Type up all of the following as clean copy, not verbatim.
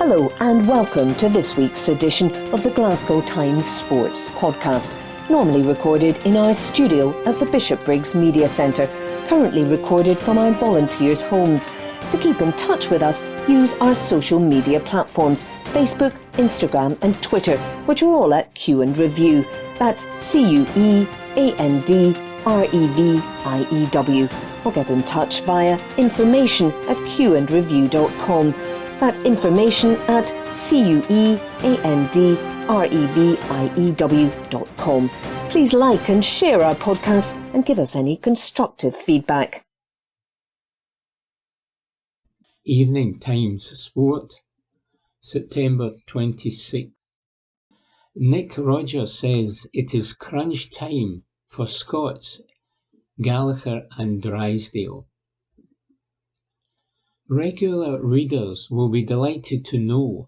Hello and welcome to this week's edition of the Glasgow Times Sports podcast, normally recorded in our studio at the Bishopbriggs Media Centre, currently recorded from our volunteers' homes. To keep in touch with us, use our social media platforms, Facebook, Instagram and Twitter, which are all at Q and Review. That's CUEANDREVIEW. Or get in touch via information@qandreview.com. That's information@CUEANDREVIEW.com. Please like and share our podcasts and give us any constructive feedback. Evening Times Sport, September 26. Nick Rogers says it is crunch time for Scots, Gallagher and Drysdale. Regular readers will be delighted to know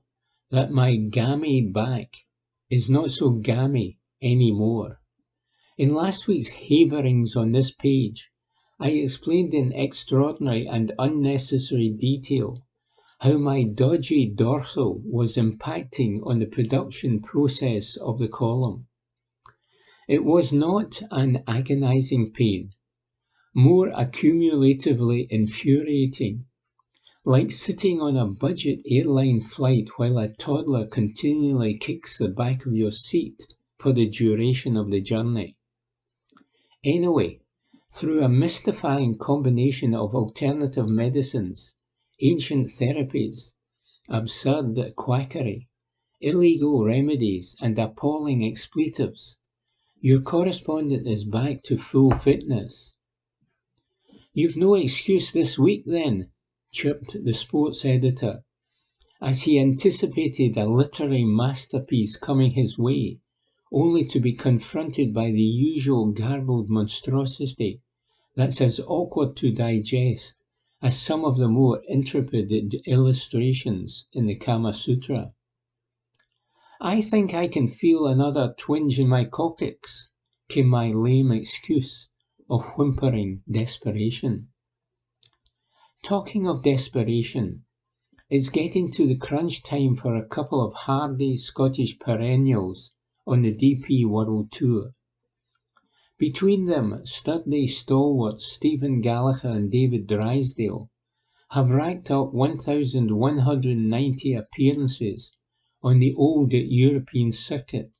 that my gammy back is not so gammy anymore. In last week's haverings on this page, I explained in extraordinary and unnecessary detail how my dodgy dorsal was impacting on the production process of the column. It was not an agonising pain, more accumulatively infuriating, like sitting on a budget airline flight while a toddler continually kicks the back of your seat for the duration of the journey. Anyway, through a mystifying combination of alternative medicines, ancient therapies, absurd quackery, illegal remedies and appalling expletives, your correspondent is back to full fitness. "You've no excuse this week then," chirped the sports editor, as he anticipated a literary masterpiece coming his way, only to be confronted by the usual garbled monstrosity that's as awkward to digest as some of the more intrepid illustrations in the Kama Sutra. "I think I can feel another twinge in my coccyx," came my lame excuse of whimpering desperation. Talking of desperation, it's getting to the crunch time for a couple of hardy Scottish perennials on the DP World Tour. Between them, sturdy stalwarts Stephen Gallagher and David Drysdale have racked up 1,190 appearances on the old European circuit,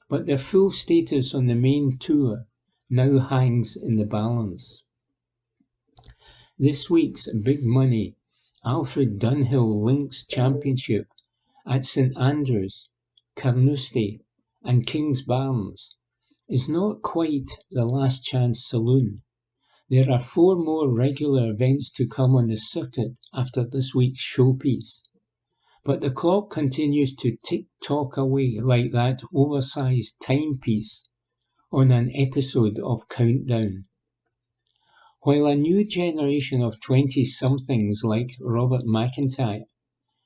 but their full status on the main tour now hangs in the balance. This week's big money Alfred Dunhill Links Championship at St Andrews, Carnoustie and Kingsbarns is not quite the last chance saloon. There are 4 more regular events to come on the circuit after this week's showpiece, but the clock continues to tick-tock away like that oversized timepiece on an episode of Countdown. While a new generation of 20-somethings like Robert McIntyre,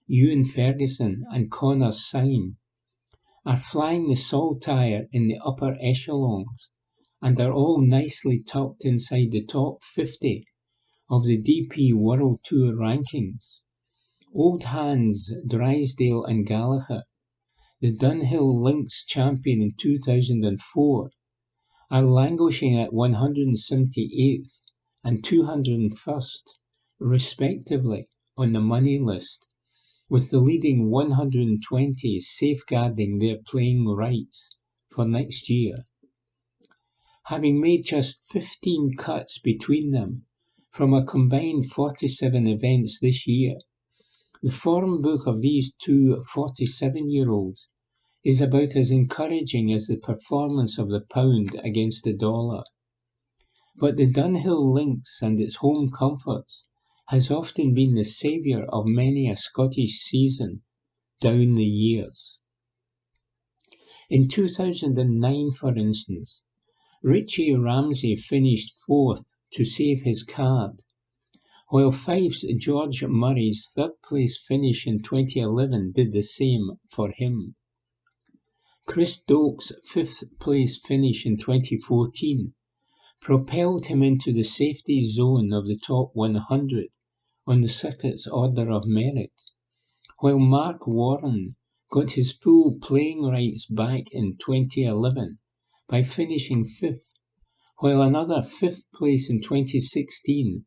Ewan Ferguson and Connor Syme are flying the saltire in the upper echelons and are all nicely tucked inside the top 50 of the DP World Tour rankings, old hands Drysdale and Gallagher, the Dunhill Links champion in 2004, are languishing at 178th and 201st, respectively, on the money list, with the leading 120 safeguarding their playing rights for next year. Having made just 15 cuts between them from a combined 47 events this year, the form book of these two 47-year-olds is about as encouraging as the performance of the pound against the dollar. But the Dunhill Links and its home comforts has often been the saviour of many a Scottish season down the years. In 2009, for instance, Richie Ramsey finished 4th to save his card, while Fife's George Murray's 3rd place finish in 2011 did the same for him. Chris Doak's 5th place finish in 2014 propelled him into the safety zone of the top 100 on the circuit's order of merit, while Mark Warren got his full playing rights back in 2011 by finishing 5th, while another 5th place in 2016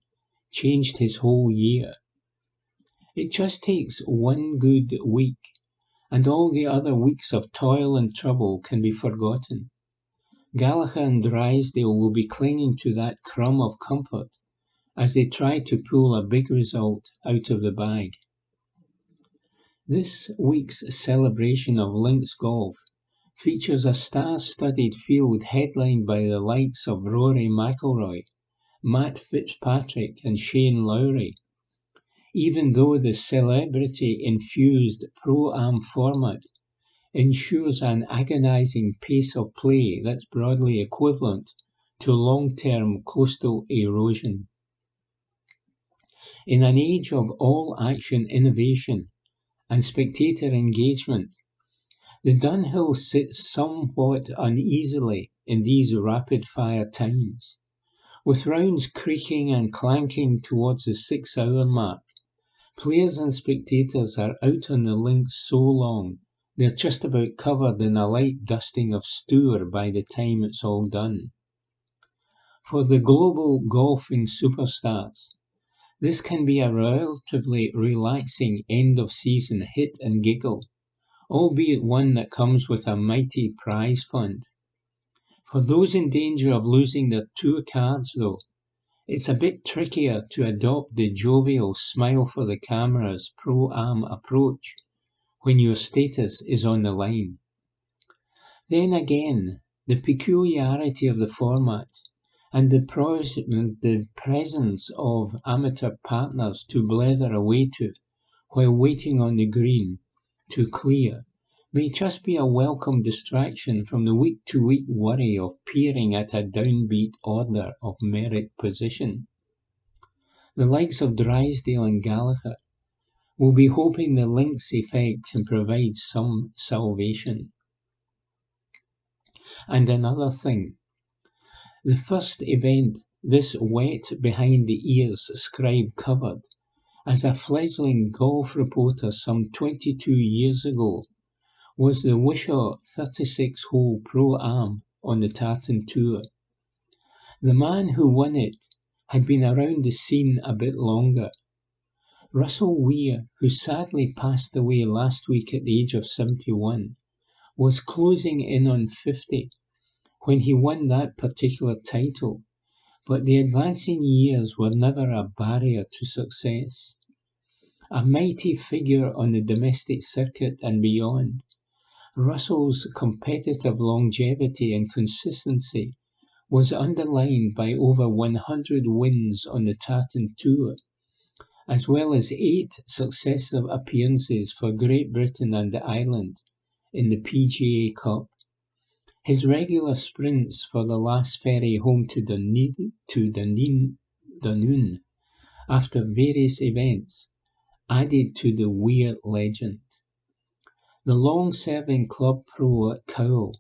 changed his whole year. It just takes one good week, and all the other weeks of toil and trouble can be forgotten. Gallagher and Drysdale will be clinging to that crumb of comfort as they try to pull a big result out of the bag. This week's celebration of links golf features a star-studded field headlined by the likes of Rory McIlroy, Matt Fitzpatrick and Shane Lowry. Even though the celebrity-infused Pro-Am format ensures an agonising pace of play that's broadly equivalent to long-term coastal erosion. In an age of all-action innovation and spectator engagement, the Dunhill sits somewhat uneasily in these rapid-fire times, with rounds creaking and clanking towards the 6-hour mark. Players and spectators are out on the links so long they're just about covered in a light dusting of stour by the time it's all done. For the global golfing superstars, this can be a relatively relaxing end-of-season hit and giggle, albeit one that comes with a mighty prize fund. For those in danger of losing their tour cards, though, it's a bit trickier to adopt the jovial smile for the cameras Pro-Am approach when your status is on the line. Then again, the peculiarity of the format and the presence of amateur partners to blether away to while waiting on the green to clear may just be a welcome distraction from the week-to-week worry of peering at a downbeat order of merit position. The likes of Drysdale and Gallagher will be hoping the links effect can provide some salvation. And another thing, the first event this wet behind the ears scribe covered as a fledgling golf reporter some 22 years ago was the Wishaw 36-hole Pro-Am on the Tartan Tour. The man who won it had been around the scene a bit longer. Russell Weir, who sadly passed away last week at the age of 71, was closing in on 50 when he won that particular title, but the advancing years were never a barrier to success. A mighty figure on the domestic circuit and beyond, Russell's competitive longevity and consistency was underlined by over 100 wins on the Tartan Tour, as well as 8 successive appearances for Great Britain and Ireland in the PGA Cup. His regular sprints for the last ferry home to Dunoon after various events added to the Weir legend. The long-serving club pro at Cowell,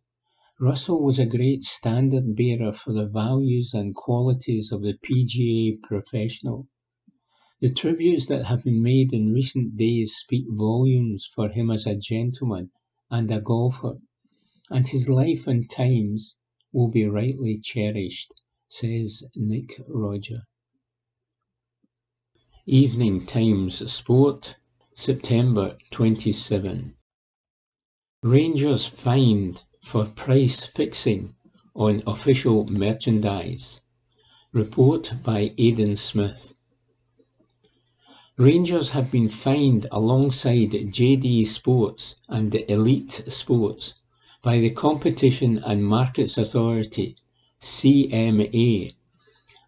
Russell was a great standard-bearer for the values and qualities of the PGA professional. The tributes that have been made in recent days speak volumes for him as a gentleman and a golfer, and his life and times will be rightly cherished, says Nick Roger. Evening Times Sport, September 27. Rangers fined for price fixing on official merchandise. Report by Aidan Smith. Rangers have been fined alongside JD Sports and Elite Sports by the Competition and Markets Authority, CMA,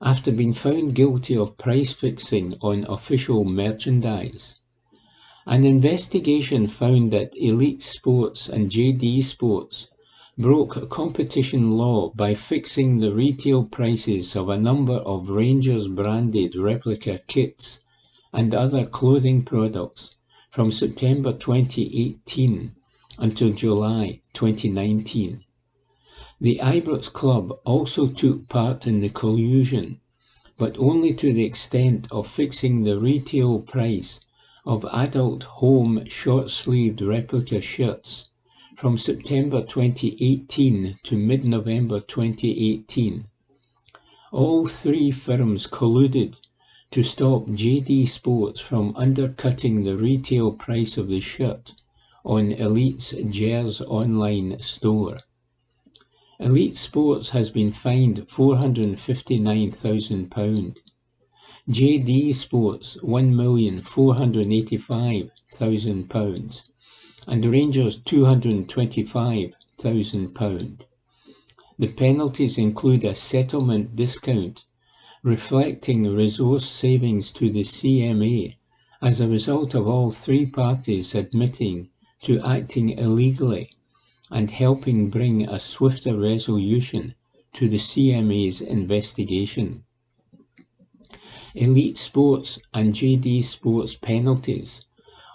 after being found guilty of price fixing on official merchandise. An investigation found that Elite Sports and JD Sports broke competition law by fixing the retail prices of a number of Rangers-branded replica kits and other clothing products from September 2018 until July 2019. The Ibrox club also took part in the collusion, but only to the extent of fixing the retail price of adult home short-sleeved replica shirts from September 2018 to mid-November 2018. All three firms colluded to stop JD Sports from undercutting the retail price of the shirt on Elite's Gers online store. Elite Sports has been fined £459,000. JD Sports £1,485,000 and Rangers £225,000. The penalties include a settlement discount reflecting resource savings to the CMA as a result of all three parties admitting to acting illegally and helping bring a swifter resolution to the CMA's investigation. Elite Sports and JD Sports penalties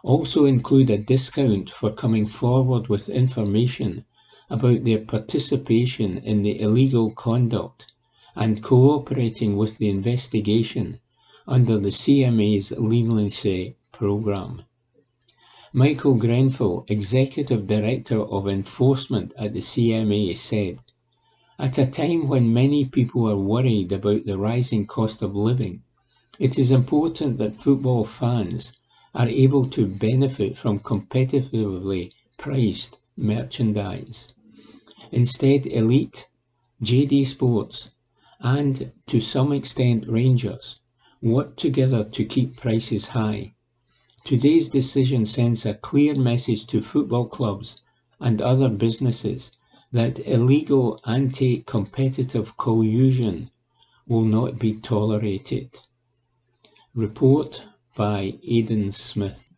also include a discount for coming forward with information about their participation in the illegal conduct and cooperating with the investigation under the CMA's leniency programme. Michael Grenfell, Executive Director of Enforcement at the CMA, said, "At a time when many people are worried about the rising cost of living, it is important that football fans are able to benefit from competitively priced merchandise. Instead, Elite, JD Sports, and to some extent Rangers, work together to keep prices high. Today's decision sends a clear message to football clubs and other businesses that illegal anti-competitive collusion will not be tolerated." Report by Aidan Smith.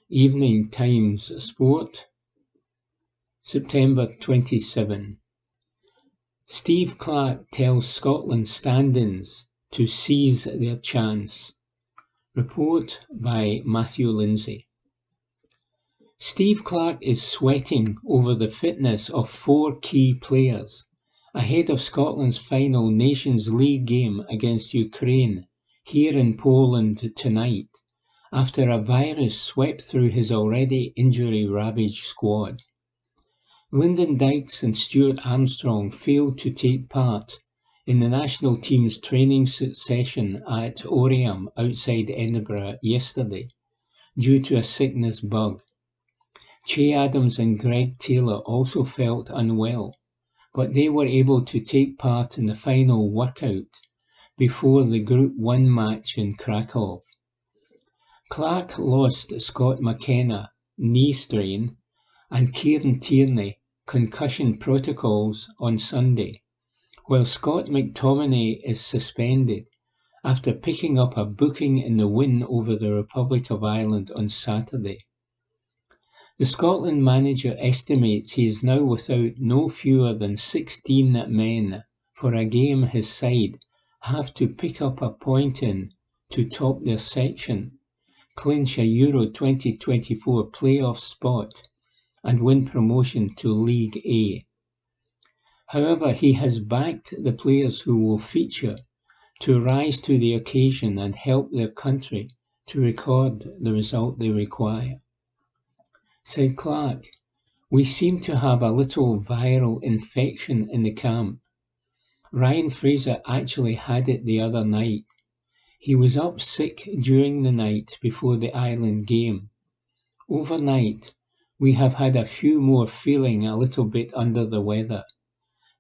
Evening Times Sport, September 27. Steve Clarke tells Scotland stand-ins to seize their chance. Report by Matthew Lindsay. Steve Clarke is sweating over the fitness of four key players ahead of Scotland's final Nations League game against Ukraine here in Poland tonight, after a virus swept through his already injury-ravaged squad. Lyndon Dykes and Stuart Armstrong failed to take part in the national team's training session at Oriam outside Edinburgh yesterday due to a sickness bug. Che Adams and Greg Taylor also felt unwell, but they were able to take part in the final workout before the Group 1 match in Krakow. Clarke lost Scott McKenna, knee strain, and Kieran Tierney, concussion protocols on Sunday, while Scott McTominay is suspended after picking up a booking in the win over the Republic of Ireland on Saturday. The Scotland manager estimates he is now without no fewer than 16 men for a game his side have to pick up a point in to top their section, clinch a Euro 2024 playoff spot and win promotion to League A. However, he has backed the players who will feature to rise to the occasion and help their country to record the result they require. Said Clarke, "We seem to have a little viral infection in the camp. Ryan Fraser actually had it the other night. He was up sick during the night before the Ireland game. Overnight, we have had a few more feeling a little bit under the weather.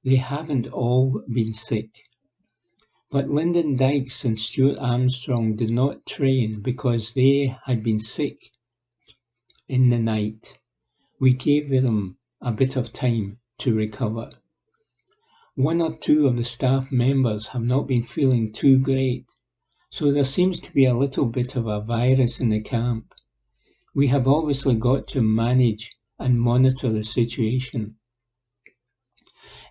They haven't all been sick. But Lyndon Dykes and Stuart Armstrong did not train because they had been sick in the night. We gave them a bit of time to recover. One or two of the staff members have not been feeling too great, so there seems to be a little bit of a virus in the camp. We have obviously got to manage and monitor the situation.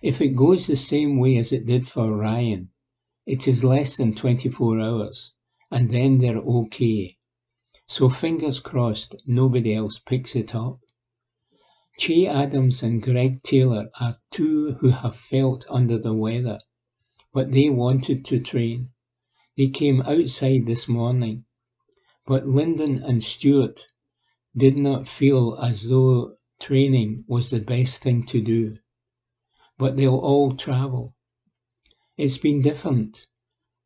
If it goes the same way as it did for Ryan, it is less than 24 hours, and then they're okay. So fingers crossed nobody else picks it up. Che Adams and Greg Taylor are two who have felt under the weather, but they wanted to train. They came outside this morning. but Lyndon and Stuart did not feel as though training was the best thing to do. But they'll all travel. It's been different.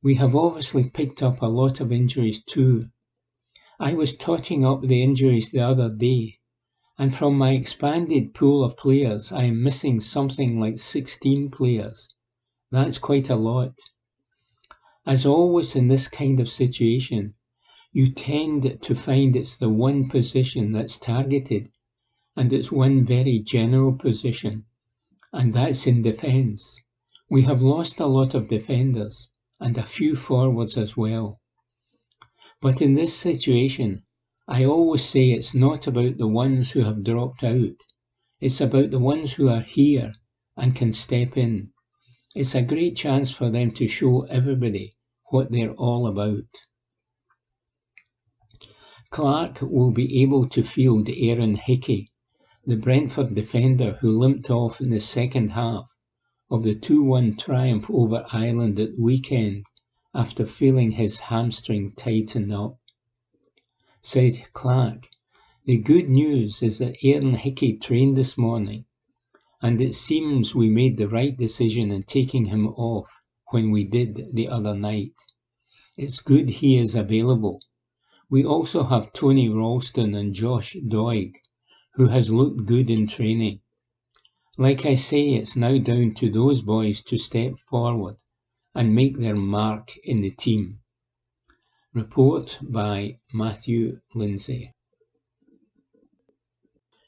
We have obviously picked up a lot of injuries too. I was totting up the injuries the other day, and from my expanded pool of players, I am missing something like 16 players. That's quite a lot. As always in this kind of situation, you tend to find it's the one position that's targeted, and it's one very general position, and that's in defence. We have lost a lot of defenders, and a few forwards as well. But in this situation, I always say it's not about the ones who have dropped out. It's about the ones who are here and can step in. It's a great chance for them to show everybody what they're all about. Clark will be able to field Aaron Hickey, the Brentford defender who limped off in the second half of the 2-1 triumph over Ireland at the weekend after feeling his hamstring tighten up. Said Clark, "The good news is that Aaron Hickey trained this morning, and it seems we made the right decision in taking him off when we did the other night. It's good he is available. We also have Tony Ralston and Josh Doig, who has looked good in training. Like I say, it's now down to those boys to step forward and make their mark in the team." Report by Matthew Lindsay.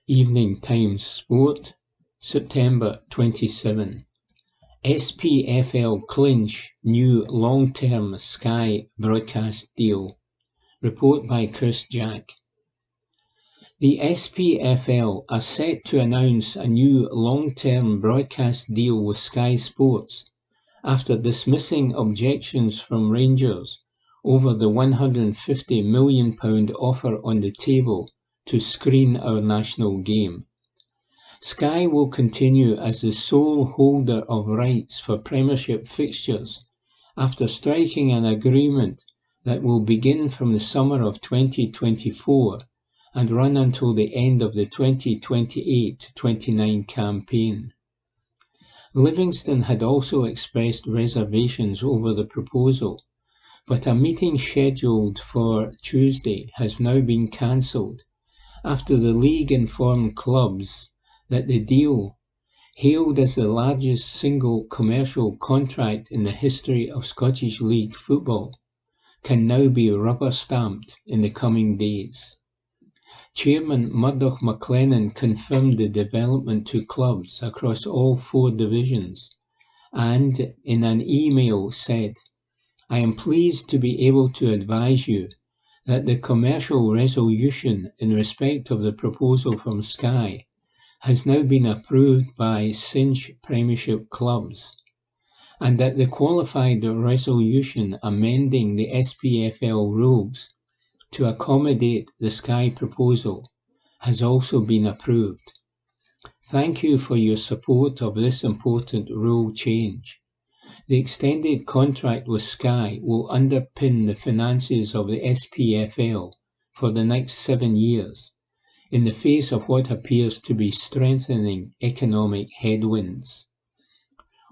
Evening Times Sport, September 27. SPFL clinch new long-term Sky broadcast deal. Report by Chris Jack. The SPFL are set to announce a new long-term broadcast deal with Sky Sports after dismissing objections from Rangers over the £150 million offer on the table to screen our national game. Sky will continue as the sole holder of rights for Premiership fixtures after striking an agreement that will begin from the summer of 2024 and run until the end of the 2028-29 campaign. Livingston had also expressed reservations over the proposal, but a meeting scheduled for Tuesday has now been cancelled after the league informed clubs that the deal, hailed as the largest single commercial contract in the history of Scottish League football, can now be rubber-stamped in the coming days. Chairman Murdoch McLennan confirmed the development to clubs across all 4 divisions and, in an email, said, "I am pleased to be able to advise you that the commercial resolution in respect of the proposal from Sky has now been approved by Cinch Premiership clubs, and that the qualified resolution amending the SPFL rules to accommodate the Sky proposal has also been approved. Thank you for your support of this important rule change. The extended contract with Sky will underpin the finances of the SPFL for the next 7 years, in the face of what appears to be strengthening economic headwinds.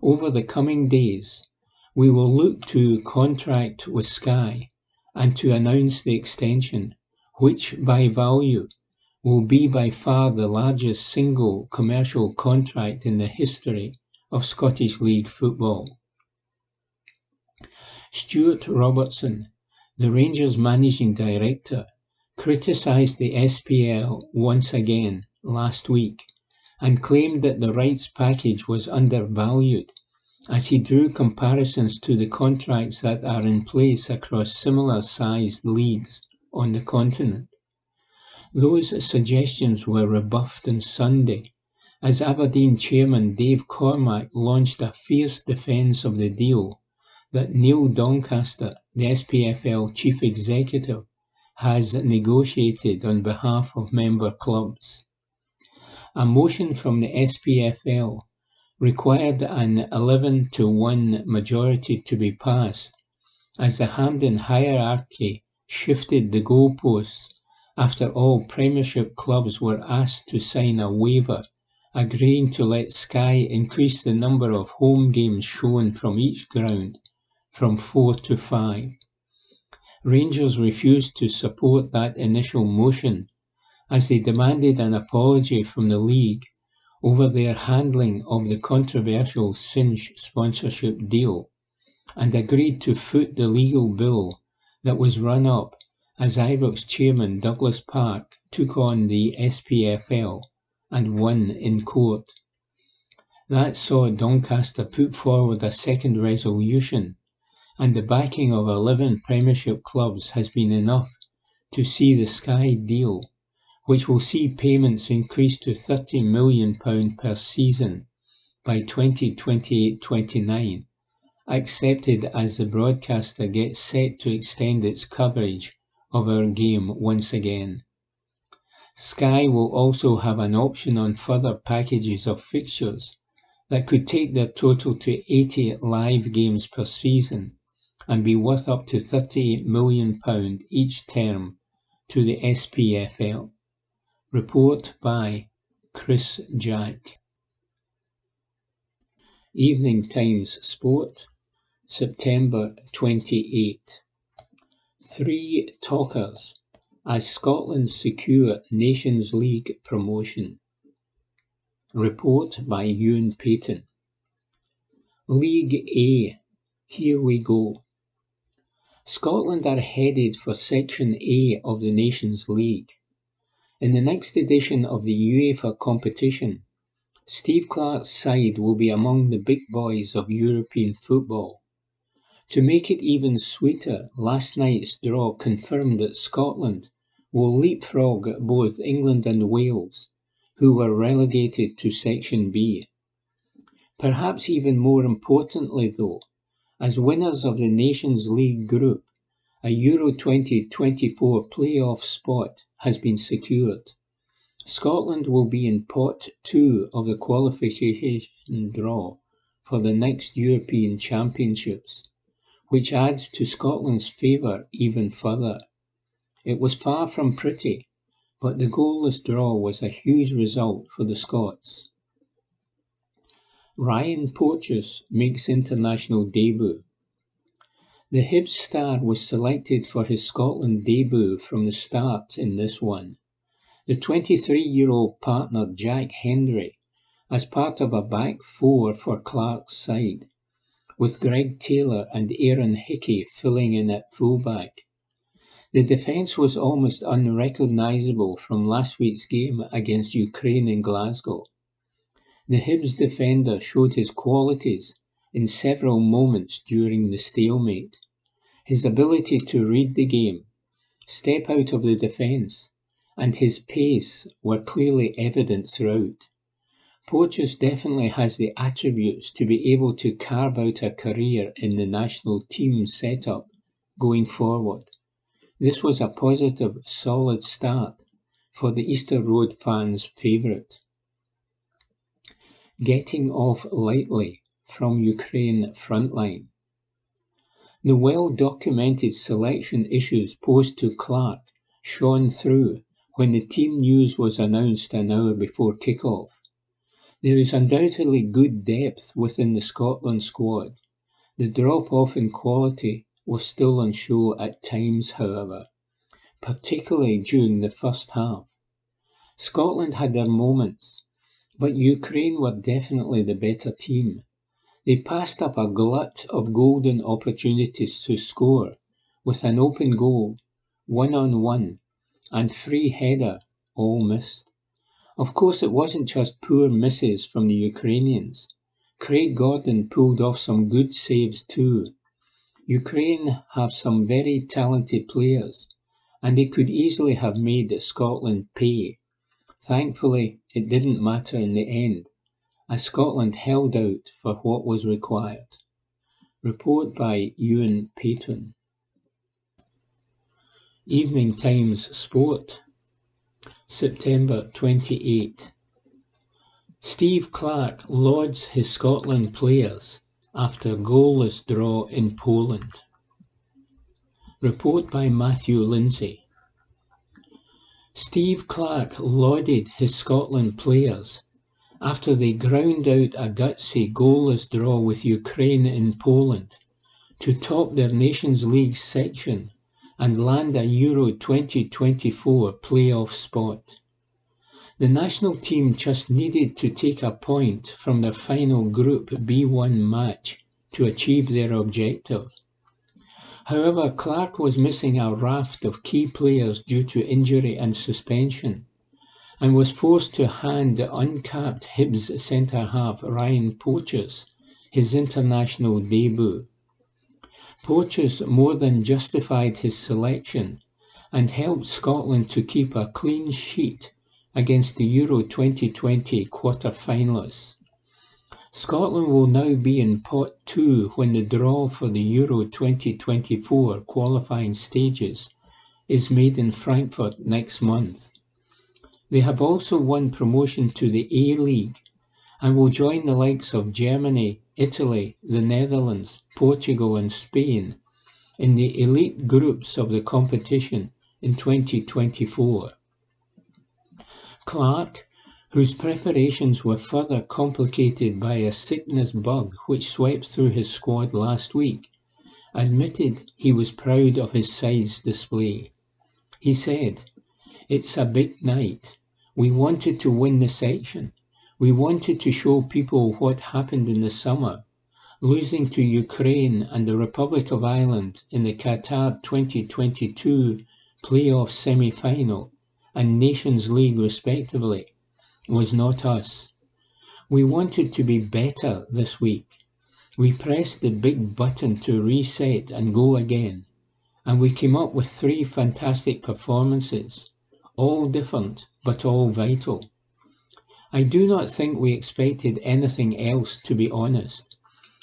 Over the coming days, we will look to contract with Sky and to announce the extension, which by value will be by far the largest single commercial contract in the history of Scottish League football." Stuart Robertson, the Rangers managing director, criticised the SPL once again last week and claimed that the rights package was undervalued as he drew comparisons to the contracts that are in place across similar-sized leagues on the continent. Those suggestions were rebuffed on Sunday as Aberdeen chairman Dave Cormack launched a fierce defence of the deal that Neil Doncaster, the SPFL chief executive, has negotiated on behalf of member clubs. A motion from the SPFL required an 11-1 majority to be passed, as the Hampden hierarchy shifted the goalposts after all Premiership clubs were asked to sign a waiver agreeing to let Sky increase the number of home games shown from each ground from 4 to 5. Rangers refused to support that initial motion as they demanded an apology from the league over their handling of the controversial Cinch sponsorship deal and agreed to foot the legal bill that was run up as Ibrox chairman Douglas Park took on the SPFL and won in court. That saw Doncaster put forward a second resolution, and the backing of 11 Premiership clubs has been enough to see the Sky deal, which will see payments increase to £30 million per season by 2028-29, accepted as the broadcaster gets set to extend its coverage of our game once again. Sky will also have an option on further packages of fixtures that could take their total to 80 live games per season and be worth up to £38 million each term to the SPFL. Report by Chris Jack. Evening Times Sport, September 28. 3 talkers as Scotland secure Nations League promotion. Report by Ewan Payton. League A, here we go. Scotland are headed for Section A of the Nations League. In the next edition of the UEFA competition, Steve Clarke's side will be among the big boys of European football. To make it even sweeter, last night's draw confirmed that Scotland will leapfrog both England and Wales, who were relegated to Section B. Perhaps even more importantly though, as winners of the Nations League group, a Euro 2024 playoff spot has been secured. Scotland will be in Pot 2 of the qualification draw for the next European Championships, which adds to Scotland's favour even further. It was far from pretty, but the goalless draw was a huge result for the Scots. Ryan Porteous makes international debut. The Hibs star was selected for his Scotland debut from the start in this one. The 23-year-old partnered Jack Hendry as part of a back four for Clarke's side, with Greg Taylor and Aaron Hickey filling in at fullback. The defence was almost unrecognisable from last week's game against Ukraine in Glasgow. The Hibs defender showed his qualities in several moments during the stalemate. His ability to read the game, step out of the defence, and his pace were clearly evident throughout. Porteous definitely has the attributes to be able to carve out a career in the national team setup going forward. This was a positive, solid start for the Easter Road fans' favourite. Getting off lightly from Ukraine frontline. The well-documented selection issues posed to Clarke shone through when the team news was announced an hour before kick-off. There is undoubtedly good depth within the Scotland squad. The drop-off in quality was still on show at times, however, particularly during the first half. Scotland had their moments, but Ukraine were definitely the better team. They passed up a glut of golden opportunities to score, with an open goal, one-on-one, and free header, all missed. Of course, it wasn't just poor misses from the Ukrainians. Craig Gordon pulled off some good saves too. Ukraine have some very talented players, and they could easily have made Scotland pay. Thankfully, it didn't matter in the end, as Scotland held out for what was required. Report by Ewan Payton. Evening Times Sport, September 28. Steve Clarke lauds his Scotland players after goalless draw in Poland. Report by Matthew Lindsay. Steve Clarke lauded his Scotland players after they ground out a gutsy goalless draw with Ukraine in Poland to top their Nations League section and land a Euro 2024 playoff spot. The national team just needed to take a point from their final Group B1 match to achieve their objective. However, Clarke was missing a raft of key players due to injury and suspension, and was forced to hand the uncapped Hibs centre-half Ryan Porteous his international debut. Porteous more than justified his selection and helped Scotland to keep a clean sheet against the Euro 2020 quarter-finalists. Scotland will now be in Pot 2 when the draw for the Euro 2024 qualifying stages is made in Frankfurt next month. They have also won promotion to the A-League and will join the likes of Germany, Italy, the Netherlands, Portugal and Spain in the elite groups of the competition in 2024. Clarke, whose preparations were further complicated by a sickness bug which swept through his squad last week, admitted he was proud of his side's display. He said, "It's a big night. We wanted to win the section. We wanted to show people what happened in the summer, losing to Ukraine and the Republic of Ireland in the Qatar 2022 playoff semi-final and Nations League respectively, was not us. We wanted to be better this week. We pressed the big button to reset and go again, and we came up with 3 fantastic performances, all different but all vital. I do not think we expected anything else, to be honest.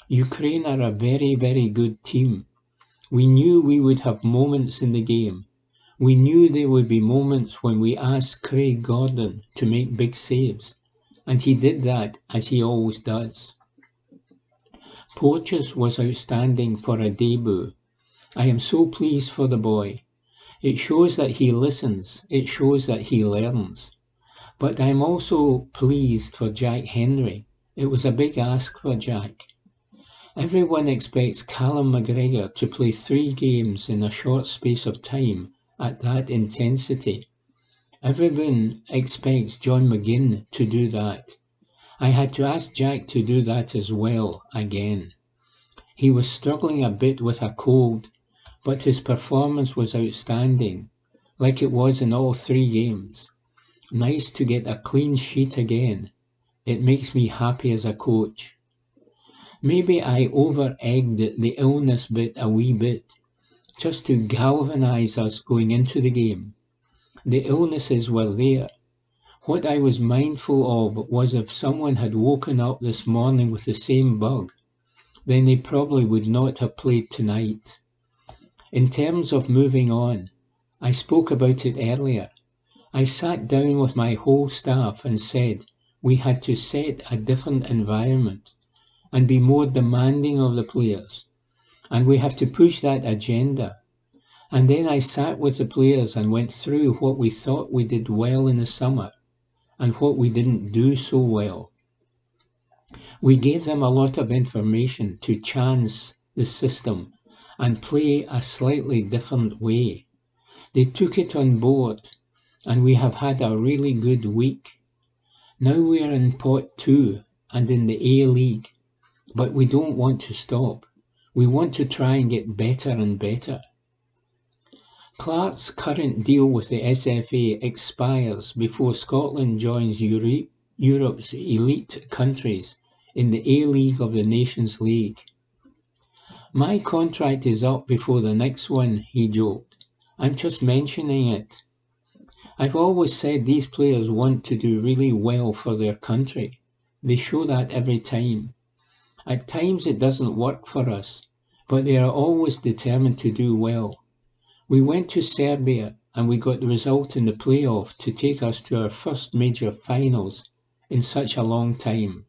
Ukraine are a very, very good team. We knew we would have moments in the game. We knew there would be moments when we asked Craig Gordon to make big saves, and he did that as he always does." Porteous was outstanding for a debut. I am so pleased for the boy. It shows that he listens, it shows that he learns. But I am also pleased for Jack Henry. It was a big ask for Jack. Everyone expects Callum McGregor to play 3 games in a short space of time at that intensity. Everyone expects John McGinn to do that. I had to ask Jack to do that as well, again. He was struggling a bit with a cold, but his performance was outstanding, like it was in all 3 games. Nice to get a clean sheet again. It makes me happy as a coach. Maybe I over-egged the illness bit a wee bit, just to galvanise us going into the game. The illnesses were there. What I was mindful of was if someone had woken up this morning with the same bug, then they probably would not have played tonight. In terms of moving on, I spoke about it earlier. I sat down with my whole staff and said we had to set a different environment and be more demanding of the players, and we have to push that agenda. And then I sat with the players and went through what we thought we did well in the summer and what we didn't do so well. We gave them a lot of information to chance the system and play a slightly different way. They took it on board, and we have had a really good week. Now we are in Pot 2 and in the A-League, but we don't want to stop. We want to try and get better and better. Clarke's current deal with the SFA expires before Scotland joins Europe's elite countries in the A-League of the Nations League. "My contract is up before the next one," he joked. "I'm just mentioning it. I've always said these players want to do really well for their country. They show that every time. At times it doesn't work for us, but they are always determined to do well. We went to Serbia and we got the result in the playoff to take us to our first major finals in such a long time.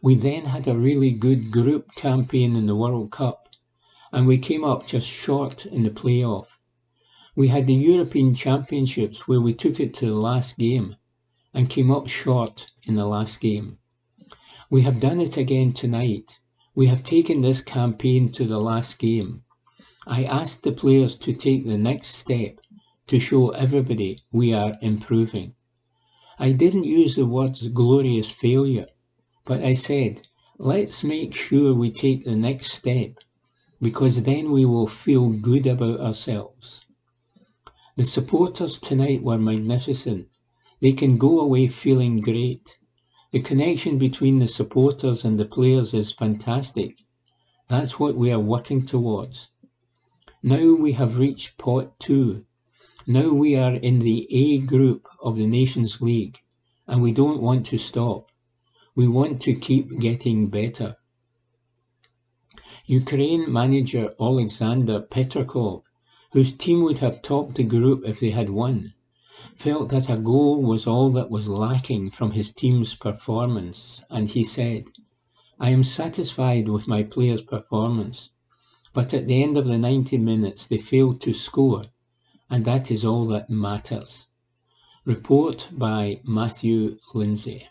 We then had a really good group campaign in the World Cup, and we came up just short in the playoff. We had the European Championships where we took it to the last game and came up short in the last game. We have done it again tonight. We have taken this campaign to the last game. I asked the players to take the next step to show everybody we are improving. I didn't use the words glorious failure, but I said, let's make sure we take the next step, because then we will feel good about ourselves. The supporters tonight were magnificent. They can go away feeling great. The connection between the supporters and the players is fantastic. That's what we are working towards. Now we have reached pot 2. Now we are in the A group of the Nations League, and we don't want to stop. We want to keep getting better. Ukraine manager Alexander Petrikov, whose team would have topped the group if they had won, felt that a goal was all that was lacking from his team's performance, and he said, I am satisfied with my players' performance, but at the end of the 90 minutes they failed to score, and that is all that matters. Report by Matthew Lindsay.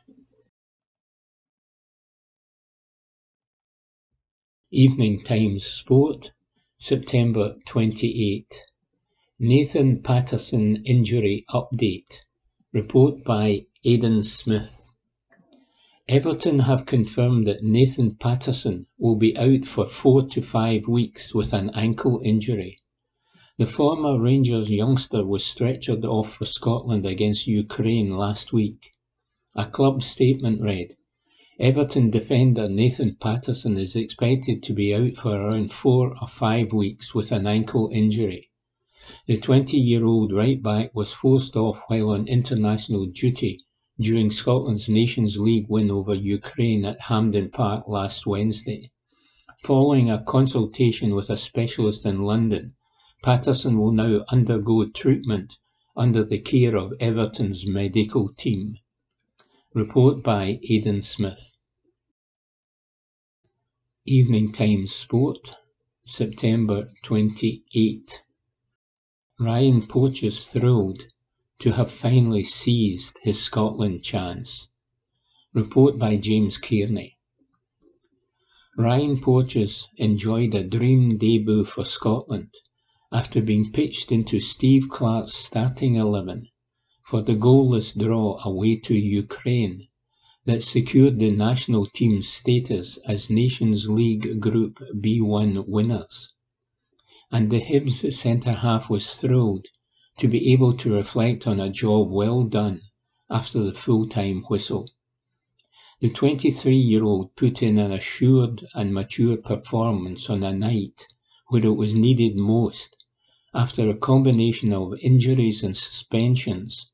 Evening Times Sport, September 28. Nathan Patterson injury update. Report by Aidan Smith. Everton have confirmed that Nathan Patterson will be out for 4 to 5 weeks with an ankle injury. The former Rangers youngster was stretchered off for Scotland against Ukraine last week. A club statement read, Everton defender Nathan Patterson is expected to be out for around 4 or 5 weeks with an ankle injury. The 20-year-old right-back was forced off while on international duty during Scotland's Nations League win over Ukraine at Hampden Park last Wednesday. Following a consultation with a specialist in London, Patterson will now undergo treatment under the care of Everton's medical team. Report by Aidan Smith. Evening Times Sport, September 28. Ryan Poach thrilled to have finally seized his Scotland chance. Report by James Kearney. Ryan Poach enjoyed a dream debut for Scotland after being pitched into Steve Clarke's starting 11 for the goalless draw away to Ukraine that secured the national team's status as Nations League Group B1 winners. And the Hibs centre-half was thrilled to be able to reflect on a job well done after the full-time whistle. The 23-year-old put in an assured and mature performance on a night where it was needed most, after a combination of injuries and suspensions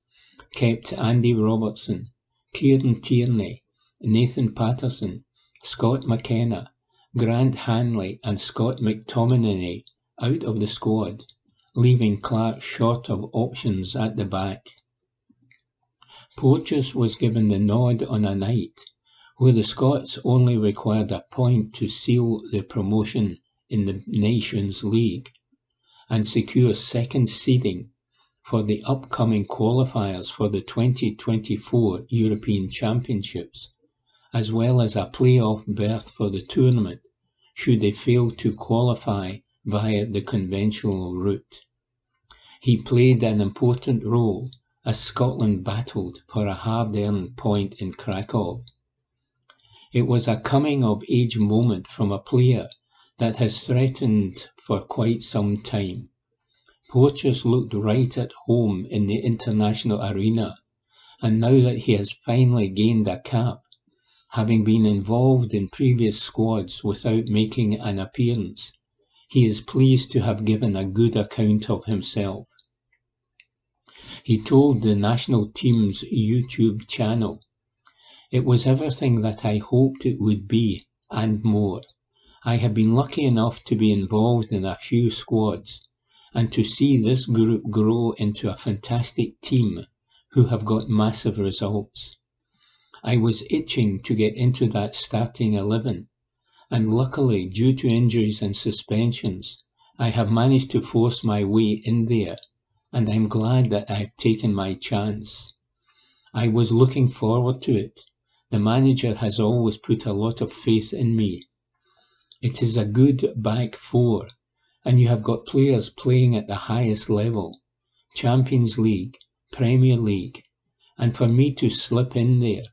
kept Andy Robertson, Kieran Tierney, Nathan Patterson, Scott McKenna, Grant Hanley and Scott McTominay out of the squad, leaving Clarke short of options at the back. Poach was given the nod on a night where the Scots only required a point to seal the promotion in the Nations League and secure second seeding for the upcoming qualifiers for the 2024 European Championships, as well as a play-off berth for the tournament should they fail to qualify via the conventional route. He played an important role as Scotland battled for a hard-earned point in Krakow. It was a coming-of-age moment from a player that has threatened for quite some time. Poach looked right at home in the international arena, and now that he has finally gained a cap, having been involved in previous squads without making an appearance, he is pleased to have given a good account of himself. He told the national team's YouTube channel, "It was everything that I hoped it would be, and more. I have been lucky enough to be involved in a few squads, and to see this group grow into a fantastic team who have got massive results. I was itching to get into that starting 11, and luckily, due to injuries and suspensions, I have managed to force my way in there, and I'm glad that I've taken my chance. I was looking forward to it. The manager has always put a lot of faith in me. It is a good back four, and you have got players playing at the highest level, Champions League, Premier League, and for me to slip in there,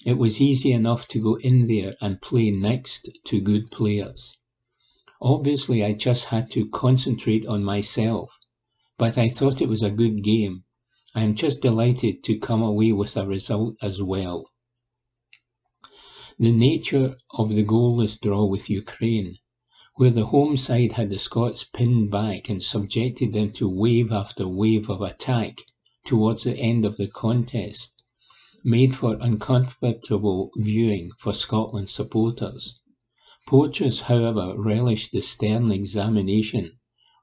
it was easy enough to go in there and play next to good players. Obviously, I just had to concentrate on myself, but I thought it was a good game. I am just delighted to come away with a result as well. The nature of the goalless draw with Ukraine, where the home side had the Scots pinned back and subjected them to wave after wave of attack towards the end of the contest, made for uncomfortable viewing for Scotland supporters. Porteous, however, relished the stern examination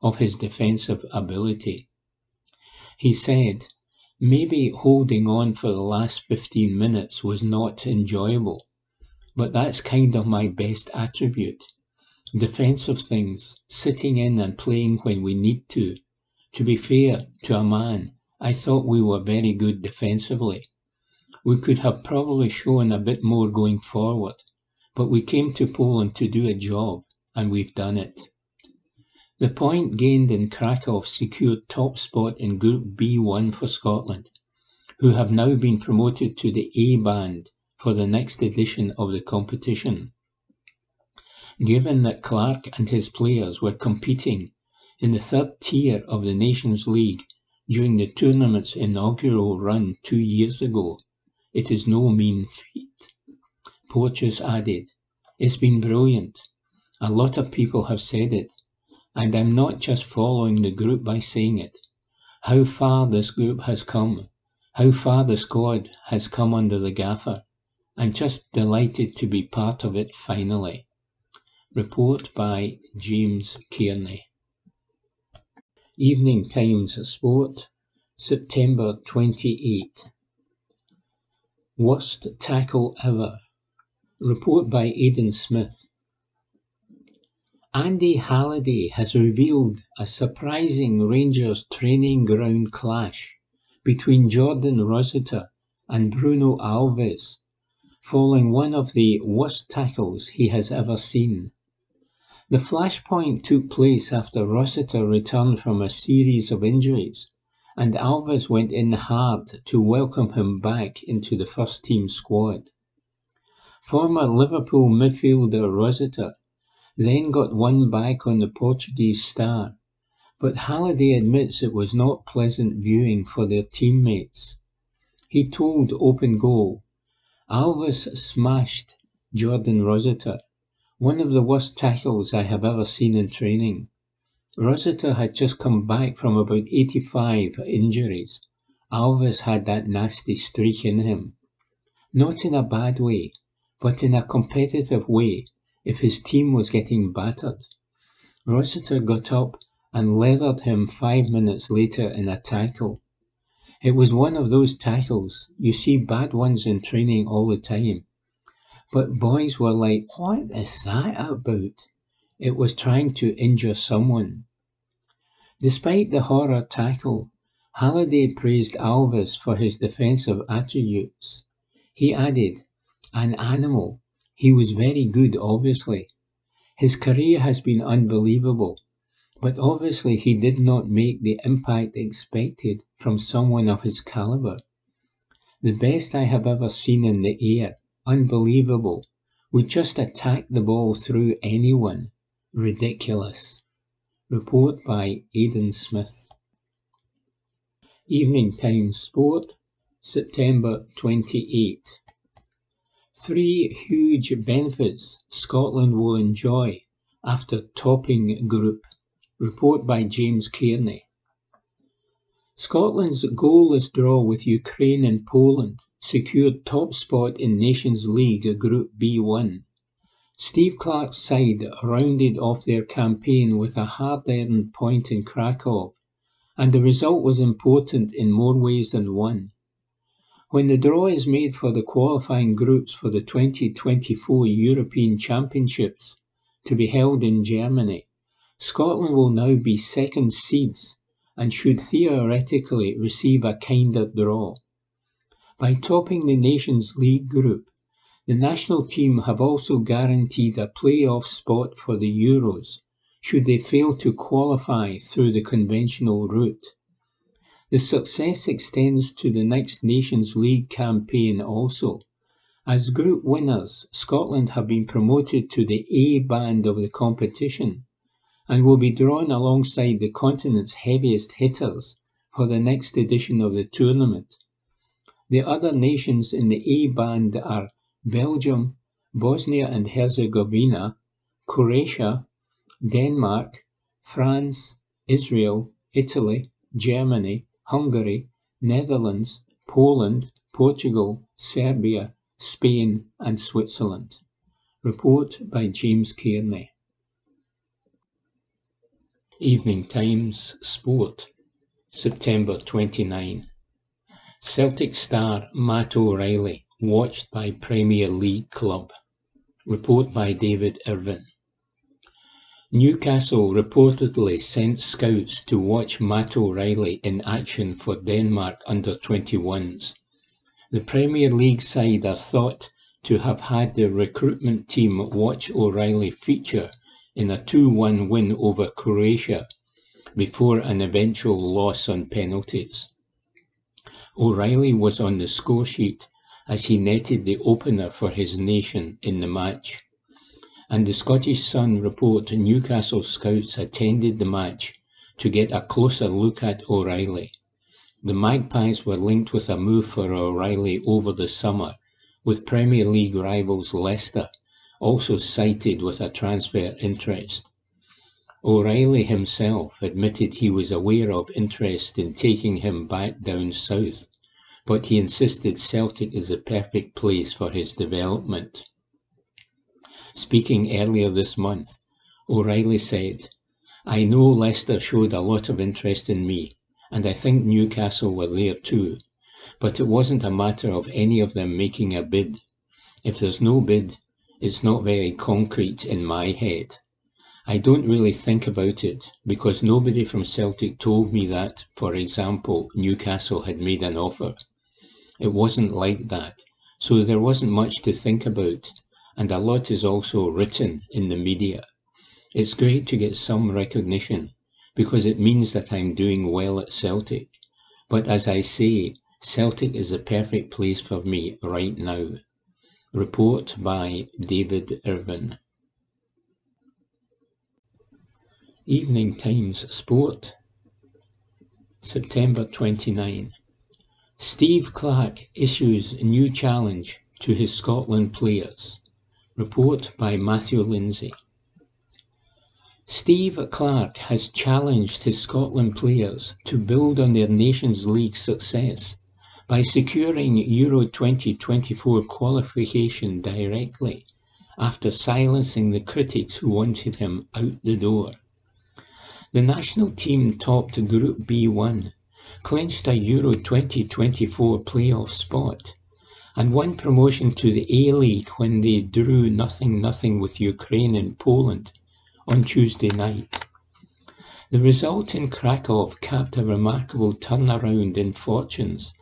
of his defensive ability. He said, "Maybe holding on for the last 15 minutes was not enjoyable, but that's kind of my best attribute. Defensive things, sitting in and playing when we need to. To be fair to a man, I thought we were very good defensively. We could have probably shown a bit more going forward, but we came to Poland to do a job, and we've done it." The point gained in Krakow secured top spot in Group B1 for Scotland, who have now been promoted to the A band for the next edition of the competition. Given that Clark and his players were competing in the third tier of the Nations League during the tournament's inaugural run 2 years ago, it is no mean feat. Porteous added, "It's been brilliant. A lot of people have said it, and I'm not just following the group by saying it. How far this group has come, how far the squad has come under the gaffer. I'm just delighted to be part of it finally." Report by James Kearney. Evening Times Sport, September 28. Worst tackle ever. Report by Aidan Smith. Andy Halliday has revealed a surprising Rangers training ground clash between Jordan Rosita and Bruno Alves, following one of the worst tackles he has ever seen. The flashpoint took place after Rosita returned from a series of injuries, and Alves went in hard to welcome him back into the first-team squad. Former Liverpool midfielder Rosita then got one back on the Portuguese star, but Halliday admits it was not pleasant viewing for their teammates. He told Open Goal, "Alves smashed Jordan Rosita, one of the worst tackles I have ever seen in training. Rosita had just come back from about 85 injuries. Alves had that nasty streak in him. Not in a bad way, but in a competitive way if his team was getting battered. Rosita got up and leathered him 5 minutes later in a tackle. It was one of those tackles, you see bad ones in training all the time. But boys were like, what is that about? It was trying to injure someone." Despite the horror tackle, Halliday praised Alves for his defensive attributes. He added, "An animal. He was very good, obviously. His career has been unbelievable, but obviously he did not make the impact expected from someone of his caliber. The best I have ever seen in the air. Unbelievable. Would just attack the ball through anyone. Ridiculous." Report by Aidan Smith. Evening Times Sport, September 28. 3 huge benefits Scotland will enjoy after topping group. Report by James Kearney. Scotland's goalless draw with Ukraine and Poland secured top spot in Nations League Group B1. Steve Clarke's side rounded off their campaign with a hard-earned point in Krakow, and the result was important in more ways than one. When the draw is made for the qualifying groups for the 2024 European Championships to be held in Germany, Scotland will now be second seeds and should theoretically receive a kinder draw. By topping the Nations League group, the national team have also guaranteed a play-off spot for the Euros, should they fail to qualify through the conventional route. The success extends to the next Nations League campaign also. As group winners, Scotland have been promoted to the A band of the competition and will be drawn alongside the continent's heaviest hitters for the next edition of the tournament. The other nations in the A band are Belgium, Bosnia and Herzegovina, Croatia, Denmark, France, Israel, Italy, Germany, Hungary, Netherlands, Poland, Portugal, Serbia, Spain and Switzerland. Report by James Kearney. Evening Times Sport, September 29. Celtic star Matt O'Reilly watched by Premier League club. Report by David Irvin. Newcastle reportedly sent scouts to watch Matt O'Reilly in action for Denmark under-21s. The Premier League side are thought to have had their recruitment team watch O'Reilly feature in a 2-1 win over Croatia before an eventual loss on penalties. O'Reilly was on the scoresheet as he netted the opener for his nation in the match. And the Scottish Sun report Newcastle scouts attended the match to get a closer look at O'Reilly. The Magpies were linked with a move for O'Reilly over the summer, with Premier League rivals Leicester also cited with a transfer interest. O'Reilly himself admitted he was aware of interest in taking him back down south, but he insisted Celtic is the perfect place for his development. Speaking earlier this month, O'Reilly said, "I know Leicester showed a lot of interest in me, and I think Newcastle were there too, but it wasn't a matter of any of them making a bid. If there's no bid, it's not very concrete in my head. I don't really think about it, because nobody from Celtic told me that, for example, Newcastle had made an offer. It wasn't like that, so there wasn't much to think about, and a lot is also written in the media. It's great to get some recognition, because it means that I'm doing well at Celtic. But as I say, Celtic is the perfect place for me right now." Report by David Irvin. Evening Times Sport, September 29. Steve Clarke issues new challenge to his Scotland players. Report by Matthew Lindsay. Steve Clarke has challenged his Scotland players to build on their Nations League success by securing Euro 2024 qualification directly, after silencing the critics who wanted him out the door. The national team topped Group B1, clinched a Euro 2024 playoff spot, and won promotion to the A-League when they drew 0-0 with Ukraine and Poland on Tuesday night. The result in Krakow capped a remarkable turnaround in fortunes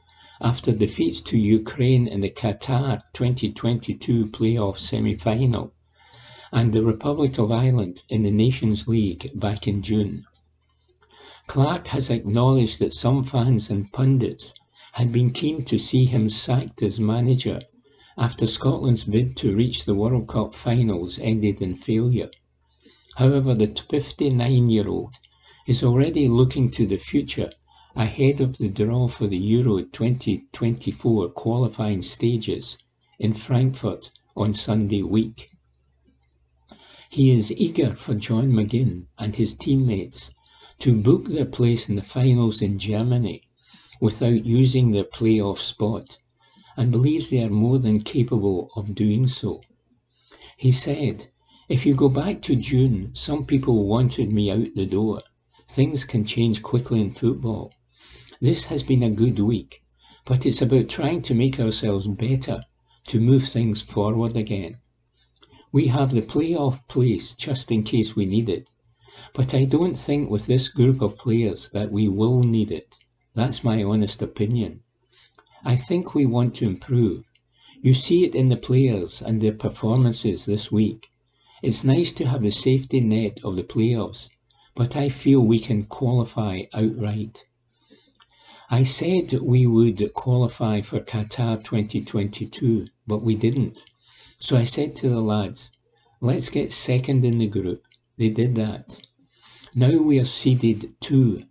after defeats to Ukraine in the Qatar 2022 playoff semi-final and the Republic of Ireland in the Nations League back in June. Clarke has acknowledged that some fans and pundits had been keen to see him sacked as manager after Scotland's bid to reach the World Cup finals ended in failure. However, the 59-year-old is already looking to the future ahead of the draw for the Euro 2024 qualifying stages in Frankfurt on Sunday week. He is eager for John McGinn and his teammates to book their place in the finals in Germany without using their playoff spot, and believes they are more than capable of doing so. He said, "If you go back to June, some people wanted me out the door. Things can change quickly in football. This has been a good week. but it's about trying to make ourselves better to move things forward again. We have the playoff place just in case we need it, but I don't think with this group of players that we will need it. That's my honest opinion. I think we want to improve. You see it in the players and their performances this week. It's nice to have the safety net of the playoffs, but I feel we can qualify outright. I said we would qualify for Qatar 2022, but we didn't. So I said to the lads, let's get second in the group. They did that. Now we are seeded 2.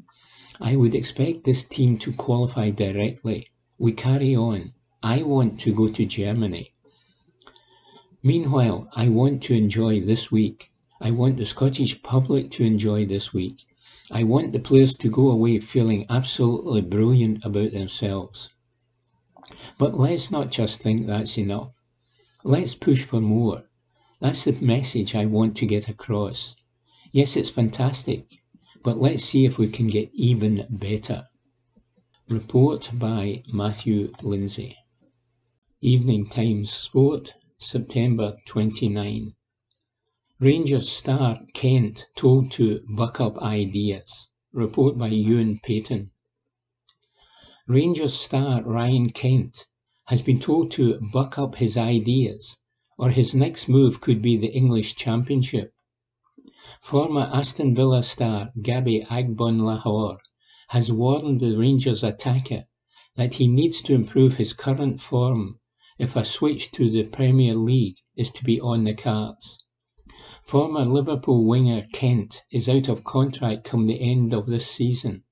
I would expect this team to qualify directly. We carry on. I want to go to Germany. Meanwhile, I want to enjoy this week. I want the Scottish public to enjoy this week. I want the players to go away feeling absolutely brilliant about themselves. But let's not just think that's enough. Let's push for more. That's the message I want to get across. Yes, it's fantastic, but let's see if we can get even better. Report by Matthew Lindsay. Evening Times Sport, September 29. Rangers star Kent told to buck up ideas. Report by Ewan Payton. Rangers star Ryan Kent has been told to buck up his ideas, or his next move could be the English Championship. Former Aston Villa star Gabby Agbonlahor has warned the Rangers attacker that he needs to improve his current form if a switch to the Premier League is to be on the cards. Former Liverpool winger Kent is out of contract come the end of this season.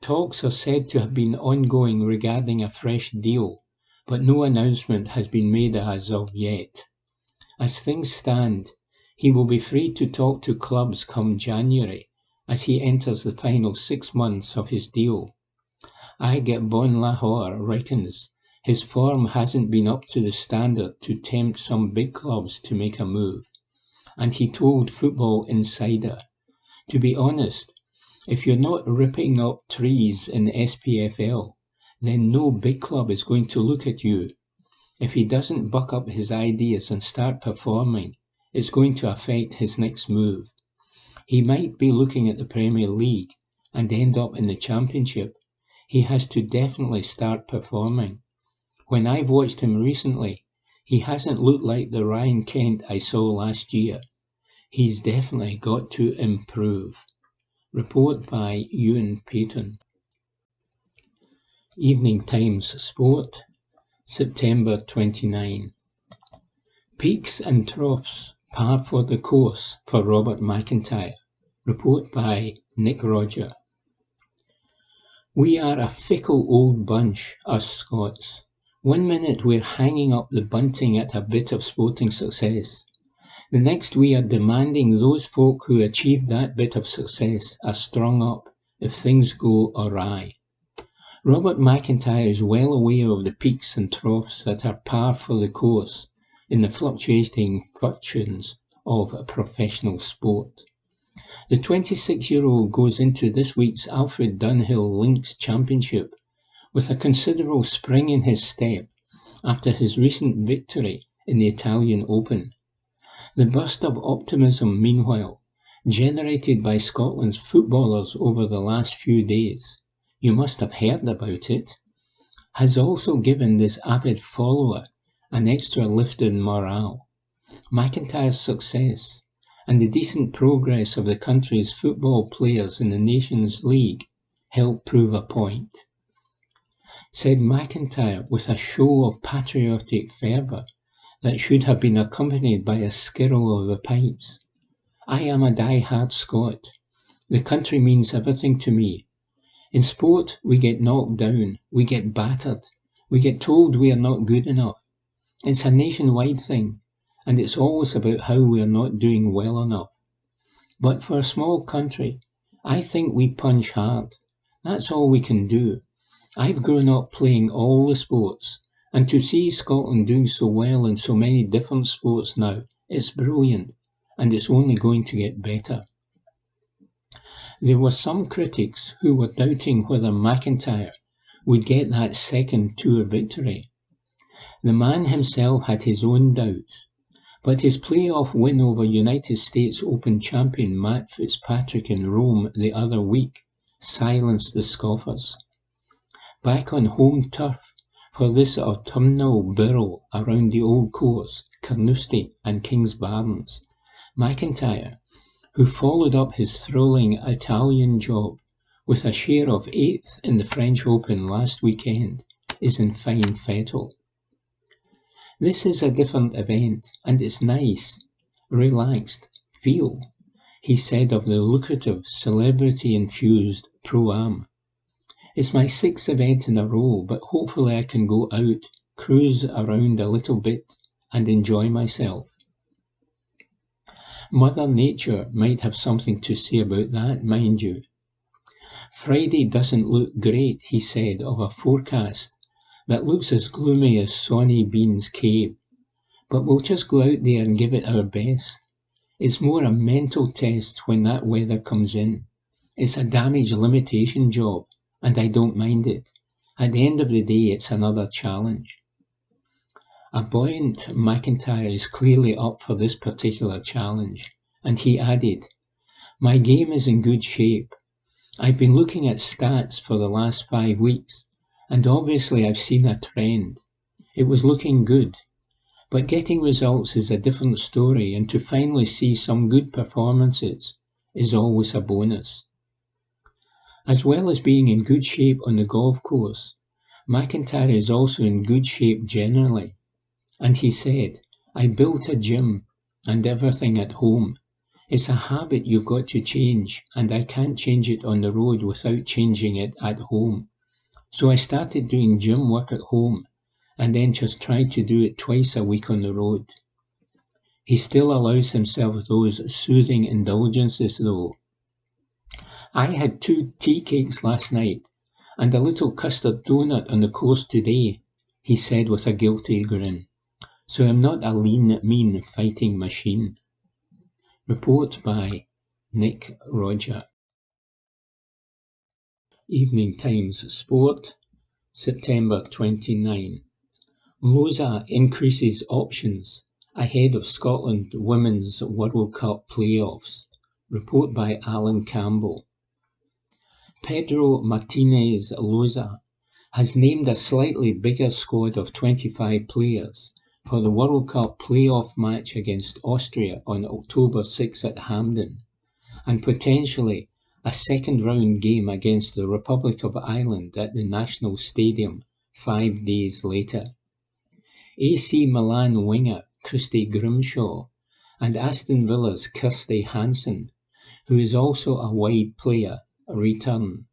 Talks are said to have been ongoing regarding a fresh deal, but no announcement has been made as of yet. As things stand, he will be free to talk to clubs come January as he enters the final 6 months of his deal. Agbonlahor reckons his form hasn't been up to the standard to tempt some big clubs to make a move, and he told Football Insider, "To be honest, if you're not ripping up trees in the SPFL, then no big club is going to look at you. If he doesn't buck up his ideas and start performing, it's going to affect his next move. He might be looking at the Premier League and end up in the Championship. He has to definitely start performing. When I've watched him recently, he hasn't looked like the Ryan Kent I saw last year. He's definitely got to improve." Report by Ewan Payton. Evening Times Sport, September 29. Peaks and troughs par for the course for Robert McIntyre. Report by Nick Roger. We are a fickle old bunch, us Scots. 1 minute we're hanging up the bunting at a bit of sporting success. The next we are demanding those folk who achieved that bit of success are strung up if things go awry. Robert McIntyre is well aware of the peaks and troughs that are par for the course in the fluctuating fortunes of professional sport. The 26-year-old goes into this week's Alfred Dunhill Links Championship with a considerable spring in his step after his recent victory in the Italian Open. The burst of optimism, meanwhile, generated by Scotland's footballers over the last few days, you must have heard about it, has also given this avid follower an extra lift in morale. McIntyre's success and the decent progress of the country's football players in the Nations League help prove a point. Said McIntyre with a show of patriotic fervour that should have been accompanied by a skirl of the pipes. I am a die-hard Scot. The country means everything to me. In sport, we get knocked down, we get battered, we get told we are not good enough. It's a nationwide thing, and it's always about how we are not doing well enough. But for a small country, I think we punch hard. That's all we can do. I've grown up playing all the sports, and to see Scotland doing so well in so many different sports now, it's brilliant, and it's only going to get better. There were some critics who were doubting whether McIntyre would get that second tour victory. The man himself had his own doubts, but his playoff win over United States Open champion Matt Fitzpatrick in Rome the other week silenced the scoffers. Back on home turf for this autumnal birrel around the Old Course, Carnoustie and Kingsbarns, McIntyre, who followed up his thrilling Italian job with a share of 8th in the French Open last weekend, is in fine fettle. This is a different event, and it's nice, relaxed feel, he said of the lucrative, celebrity-infused Pro-Am. It's my 6th event in a row, but hopefully I can go out, cruise around a little bit, and enjoy myself. Mother Nature might have something to say about that, mind you. Friday doesn't look great, he said of a forecast that looks as gloomy as Sonny Bean's cave, but we'll just go out there and give it our best. It's more a mental test when that weather comes in. It's a damage limitation job, and I don't mind it. At the end of the day, it's another challenge. A buoyant McIntyre is clearly up for this particular challenge, and he added, "My game is in good shape. I've been looking at stats for the last 5 weeks, and obviously I've seen a trend. It was looking good. But getting results is a different story, and to finally see some good performances is always a bonus." As well as being in good shape on the golf course, McIntyre is also in good shape generally. And he said, "I built a gym and everything at home. It's a habit you've got to change, and I can't change it on the road without changing it at home. So I started doing gym work at home, and then just tried to do it twice a week on the road." He still allows himself those soothing indulgences though. "I had 2 tea cakes last night, and a little custard donut on the course today," he said with a guilty grin. "So I'm not a lean, mean fighting machine." Report by Nick Roger. Evening Times Sport, September 29. Loza increases options ahead of Scotland Women's World Cup playoffs. Report by Alan Campbell. Pedro Martinez Loza has named a slightly bigger squad of 25 players for the World Cup playoff match against Austria on October 6 at Hampden, and potentially a second-round game against the Republic of Ireland at the National Stadium 5 days later. AC Milan winger Christy Grimshaw and Aston Villa's Kirsty Hansen, who is also a wide player, return.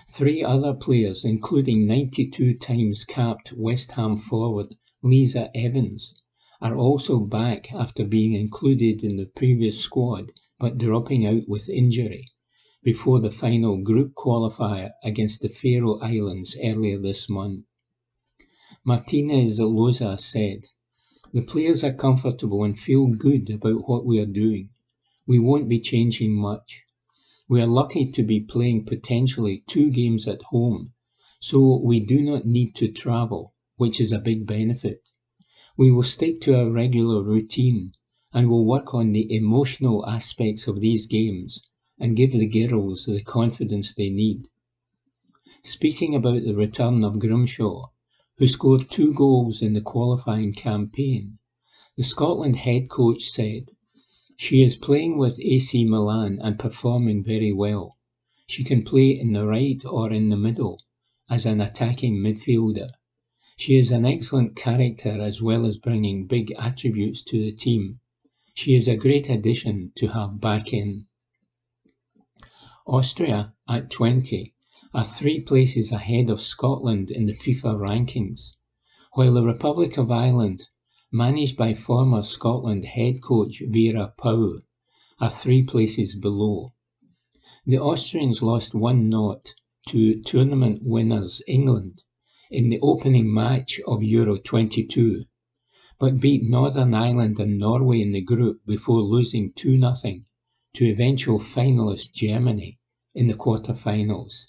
3 other players, including 92 times capped West Ham forward Lisa Evans, are also back after being included in the previous squad but dropping out with injury before the final group qualifier against the Faroe Islands earlier this month. Martinez Loza said, "The players are comfortable and feel good about what we are doing. We won't be changing much. We are lucky to be playing potentially 2 games at home, so we do not need to travel, which is a big benefit. We will stick to our regular routine and will work on the emotional aspects of these games and give the girls the confidence they need." Speaking about the return of Grimshaw, who scored 2 goals in the qualifying campaign, the Scotland head coach said, "She is playing with AC Milan and performing very well. She can play in the right or in the middle as an attacking midfielder. She is an excellent character as well as bringing big attributes to the team. She is a great addition to have back in." Austria, at 20, are 3 places ahead of Scotland in the FIFA rankings, while the Republic of Ireland, managed by former Scotland head coach Vera Pauw, are 3 places below. The Austrians lost 1-0 to tournament winners England in the opening match of Euro 22, but beat Northern Ireland and Norway in the group before losing 2-0 to eventual finalist Germany in the quarter-finals.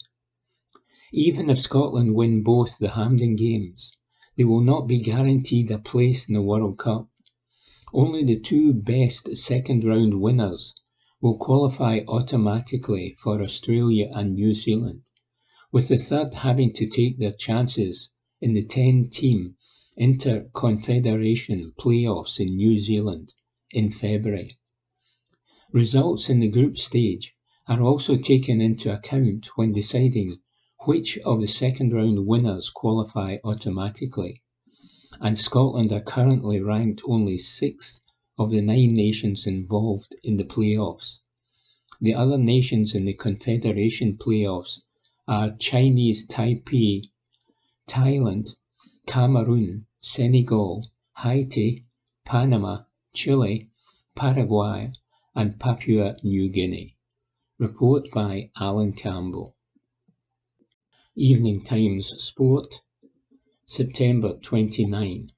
Even if Scotland win both the Hampden Games, they will not be guaranteed a place in the World Cup. Only the two best second-round winners will qualify automatically for Australia and New Zealand, with the third having to take their chances in the 10-team Inter-Confederation playoffs in New Zealand in February. Results in the group stage are also taken into account when deciding which of the second-round winners qualify automatically, and Scotland are currently ranked only 6th of the 9 nations involved in the playoffs. The other nations in the Confederation playoffs are Chinese Taipei, Thailand, Cameroon, Senegal, Haiti, Panama, Chile, Paraguay, and Papua New Guinea. Report by Alan Campbell. Evening Times Sport, September 29.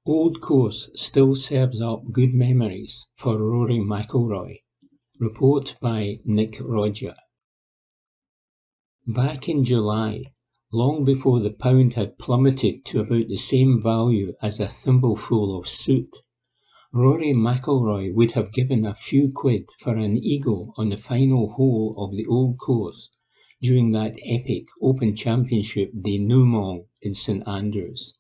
Old course still serves up good memories for Rory McIlroy. Report by Nick Rodger. Back in July, long before the pound had plummeted to about the same value as a thimbleful of soot, Rory McIlroy would have given a few quid for an eagle on the final hole of the Old Course during that epic Open Championship denouement in St Andrews.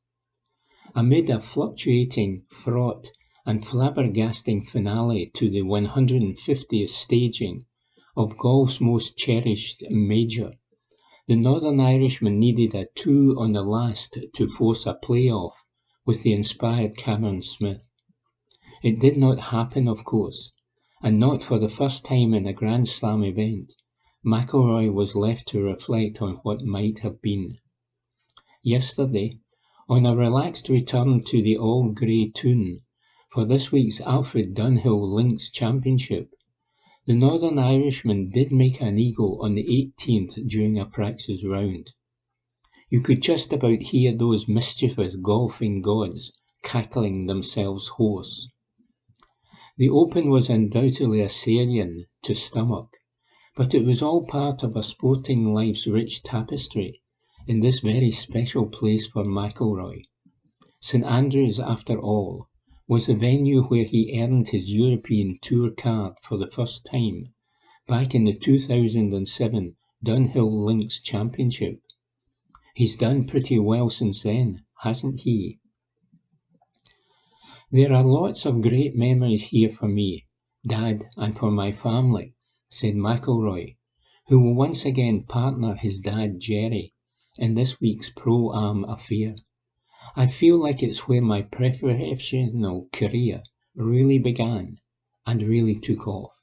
Amid a fluctuating, fraught and flabbergasting finale to the 150th staging of golf's most cherished major, the Northern Irishman needed a 2 on the last to force a play-off with the inspired Cameron Smith. It did not happen, of course, and not for the first time in a Grand Slam event, McIlroy was left to reflect on what might have been. Yesterday, on a relaxed return to the all-grey tune for this week's Alfred Dunhill Links Championship, the Northern Irishman did make an eagle on the 18th during a practice round. You could just about hear those mischievous golfing gods cackling themselves hoarse. The Open was undoubtedly a Syrian to stomach, but it was all part of a sporting life's rich tapestry in this very special place for McIlroy. St Andrews, after all, was the venue where he earned his European Tour card for the first time, back in the 2007 Dunhill Links Championship. He's done pretty well since then, hasn't he? There are lots of great memories here for me, Dad, and for my family, said McIlroy, who will once again partner his dad Jerry in this week's Pro-Am affair. I feel like it's where my professional career really began and really took off.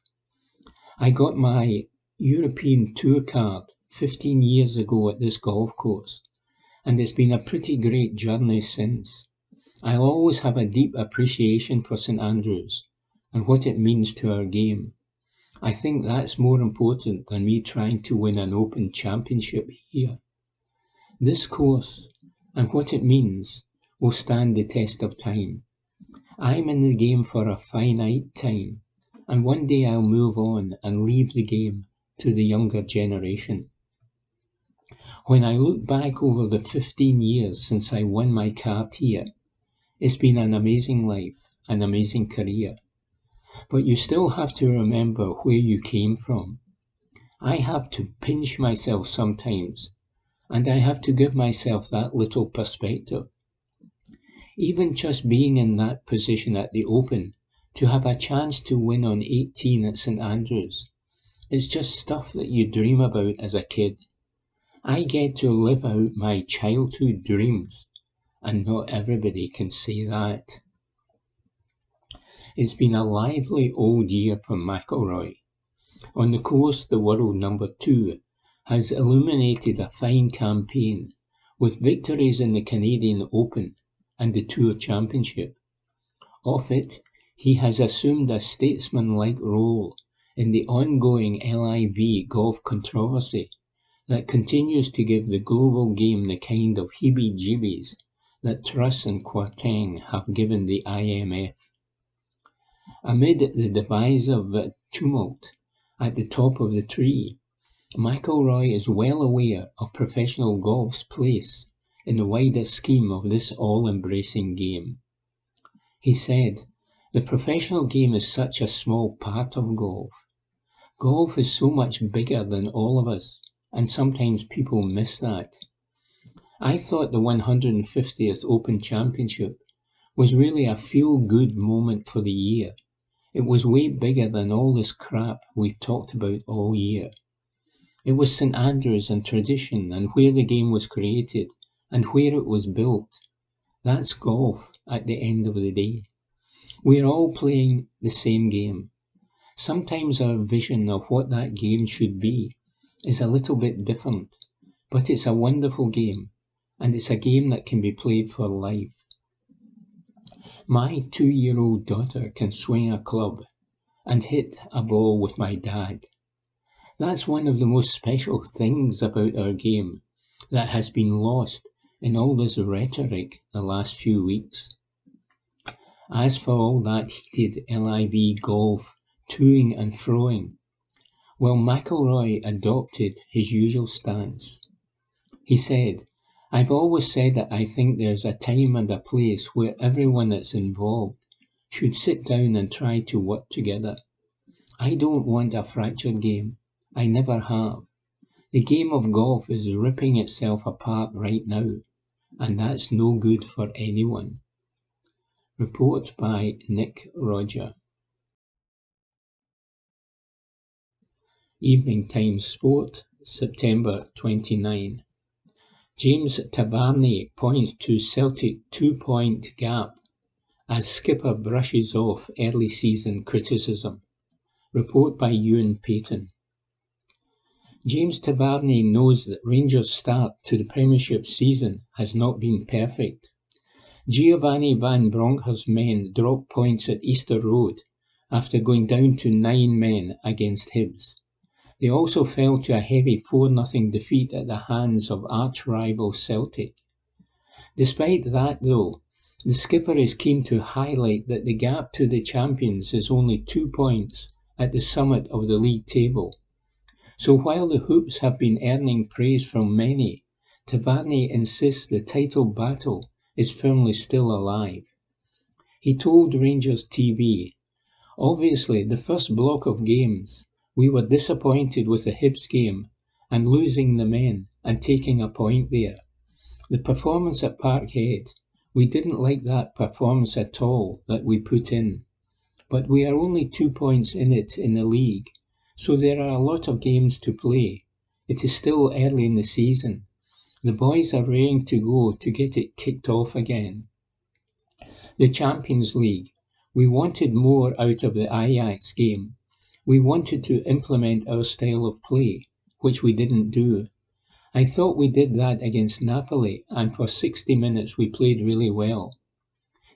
I got my European Tour card 15 years ago at this golf course, and it's been a pretty great journey since. I'll always have a deep appreciation for St Andrews and what it means to our game. I think that's more important than me trying to win an Open Championship here. This course and what it means will stand the test of time. I'm in the game for a finite time, and one day I'll move on and leave the game to the younger generation. When I look back over the 15 years since I won my card here, it's been an amazing life, an amazing career. But you still have to remember where you came from. I have to pinch myself sometimes, and I have to give myself that little perspective. Even just being in that position at the Open, to have a chance to win on 18 at St Andrews, it's just stuff that you dream about as a kid. I get to live out my childhood dreams, and not everybody can say that. It's been a lively old year for McIlroy. On the course, the world number 2 has illuminated a fine campaign with victories in the Canadian Open and the Tour Championship. Off it, he has assumed a statesman-like role in the ongoing LIV golf controversy that continues to give the global game the kind of heebie-jeebies that Truss and Kwarteng have given the IMF. Amid the divisive tumult at the top of the tree, McIlroy is well aware of professional golf's place in the wider scheme of this all-embracing game. He said, "The professional game is such a small part of golf. Golf is so much bigger than all of us, and sometimes people miss that. I thought the 150th Open Championship was really a feel-good moment for the year. It was way bigger than all this crap we've talked about all year. It was St Andrews and tradition and where the game was created and where it was built. That's golf at the end of the day. We are all playing the same game. Sometimes our vision of what that game should be is a little bit different, but it's a wonderful game, and it's a game that can be played for life. My 2-year-old daughter can swing a club and hit a ball with my dad. That's one of the most special things about our game that has been lost in all this rhetoric the last few weeks. As for all that heated LIV golf, toing and froing, well, McIlroy adopted his usual stance. He said, "I've always said that I think there's a time and a place where everyone that's involved should sit down and try to work together. I don't want a fractured game. I never have. The game of golf is ripping itself apart right now, and that's no good for anyone." Report by Nick Roger. Evening Times Sport, September 29. James Tavarney points to Celtic 2-point gap as skipper brushes off early season criticism. Report by Ewan Payton. James Tavarney knows that Rangers' start to the Premiership season has not been perfect. Giovanni Van Bronckhorst's men dropped points at Easter Road after going down to 9 men against Hibs. They also fell to a heavy 4-0 defeat at the hands of arch-rival Celtic. Despite that though, the skipper is keen to highlight that the gap to the champions is only 2 points at the summit of the league table. So while the Hoops have been earning praise from many, Tavarney insists the title battle is firmly still alive. He told Rangers TV, "Obviously, the first block of games, we were disappointed with the Hibs game and losing the men and taking a point there. The performance at Parkhead, we didn't like that performance at all that we put in. But we are only 2 points in it in the league, so there are a lot of games to play. It is still early in the season. The boys are raring to go to get it kicked off again. The Champions League, we wanted more out of the Ajax game. We wanted to implement our style of play, which we didn't do. I thought we did that against Napoli, and for 60 minutes we played really well.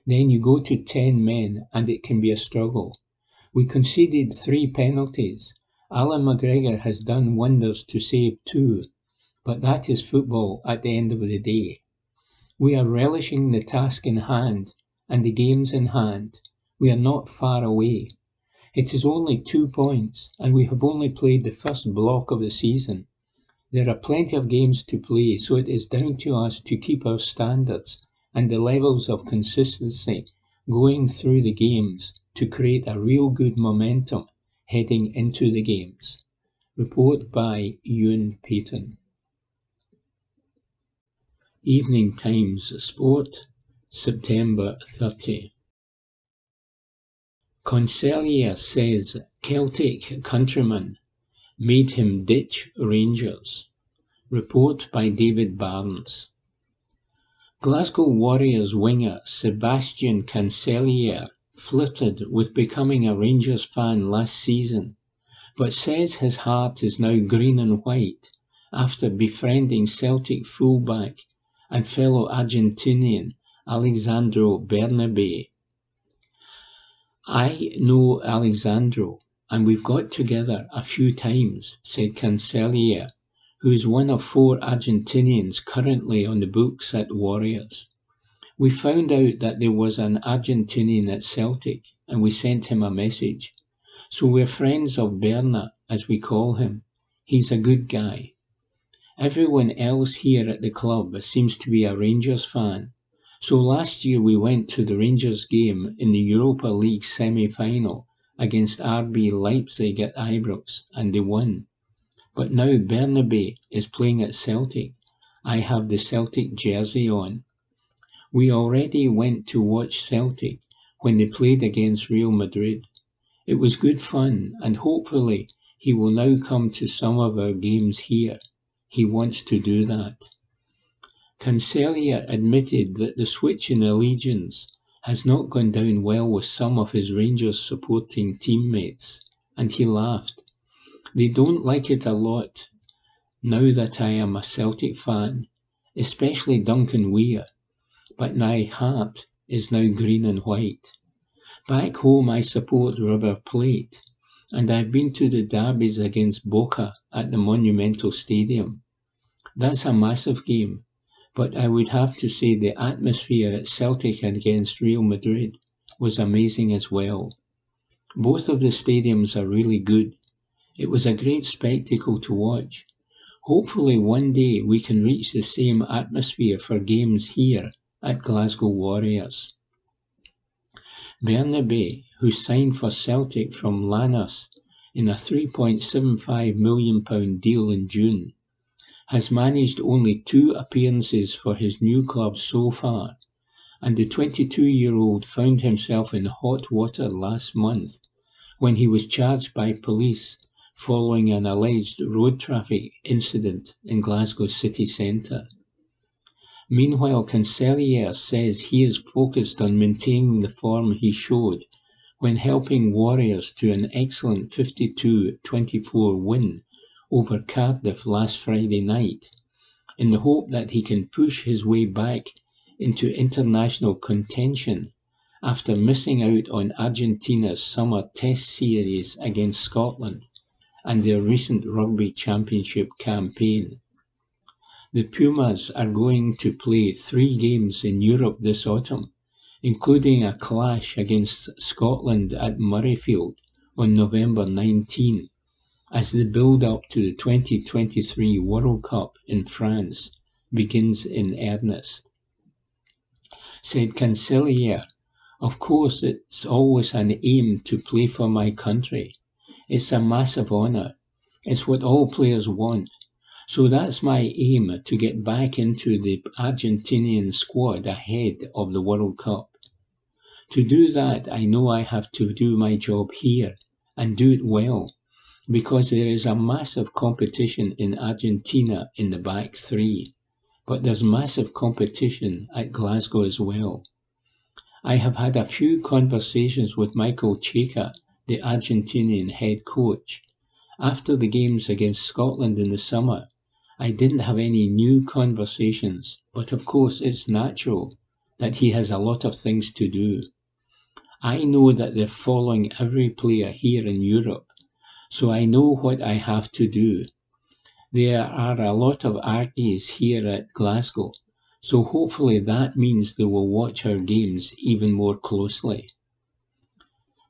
Then you go to 10 men and it can be a struggle. We conceded 3 penalties. Alan McGregor has done wonders to save 2, but that is football at the end of the day. We are relishing the task in hand and the games in hand. We are not far away. It is only 2 points, and we have only played the first block of the season. There are plenty of games to play, so it is down to us to keep our standards and the levels of consistency going through the games to create a real good momentum heading into the games." Report by Ewan Payton. Evening Times Sport, September 30. Concellier says Celtic countryman made him ditch Rangers. Report by David Barnes. Glasgow Warriors winger Sebastian Concellier flirted with becoming a Rangers fan last season, but says his heart is now green and white after befriending Celtic fullback and fellow Argentinian Alexandro Bernabé. "I know Alexandro, and we've got together a few times," said Cancelliere, who is one of 4 Argentinians currently on the books at Warriors. "We found out that there was an Argentinian at Celtic, and we sent him a message. So we're friends of Berna, as we call him. He's a good guy. Everyone else here at the club seems to be a Rangers fan. So last year we went to the Rangers game in the Europa League semi-final against RB Leipzig at Ibrox, and they won. But now Bernabé is playing at Celtic. I have the Celtic jersey on. We already went to watch Celtic when they played against Real Madrid. It was good fun, and hopefully he will now come to some of our games here. He wants to do that. Cancelia admitted that the switch in allegiance has not gone down well with some of his Rangers supporting teammates, and he laughed. They don't like it a lot now that I am a Celtic fan, especially Duncan Weir, but my heart is now green and white. Back home I support River Plate, and I've been to the derbies against Boca at the Monumental Stadium. That's a massive game, but I would have to say the atmosphere at Celtic against Real Madrid was amazing as well. Both of the stadiums are really good. It was a great spectacle to watch. Hopefully one day we can reach the same atmosphere for games here at Glasgow Warriors. Bernabé, who signed for Celtic from Lanús in a £3.75 million deal in June, has managed only 2 appearances for his new club so far, and the 22-year-old found himself in hot water last month when he was charged by police following an alleged road traffic incident in Glasgow city centre. Meanwhile, Cancelliere says he is focused on maintaining the form he showed when helping Warriors to an excellent 52-24 win over Cardiff last Friday night, in the hope that he can push his way back into international contention after missing out on Argentina's summer test series against Scotland and their recent rugby championship campaign. The Pumas are going to play 3 games in Europe this autumn, including a clash against Scotland at Murrayfield on November 19, as the build-up to the 2023 World Cup in France begins in earnest. Said Cancelliere, "Of course it's always an aim to play for my country. It's a massive honour. It's what all players want. So that's my aim, to get back into the Argentinian squad ahead of the World Cup. To do that, I know I have to do my job here and do it well, because there is a massive competition in Argentina in the back 3, but there's massive competition at Glasgow as well. I have had a few conversations with Michael Cheika, the Argentinian head coach. After the games against Scotland in the summer, I didn't have any new conversations, but of course it's natural that he has a lot of things to do. I know that they're following every player here in Europe, so I know what I have to do. There are a lot of Argies here at Glasgow, so hopefully that means they will watch our games even more closely."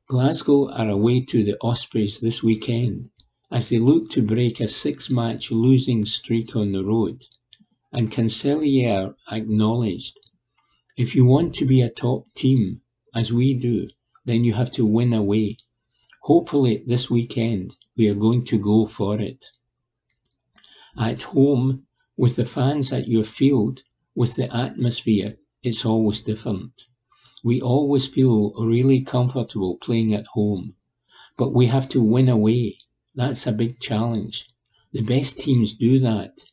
Glasgow are away to the Ospreys this weekend, as they look to break a 6-match losing streak on the road, and Cancelliere acknowledged, "If you want to be a top team, as we do, then you have to win away. Hopefully this weekend we are going to go for it. At home, with the fans at your field, with the atmosphere, it's always different. We always feel really comfortable playing at home, but we have to win away. That's a big challenge. The best teams do that.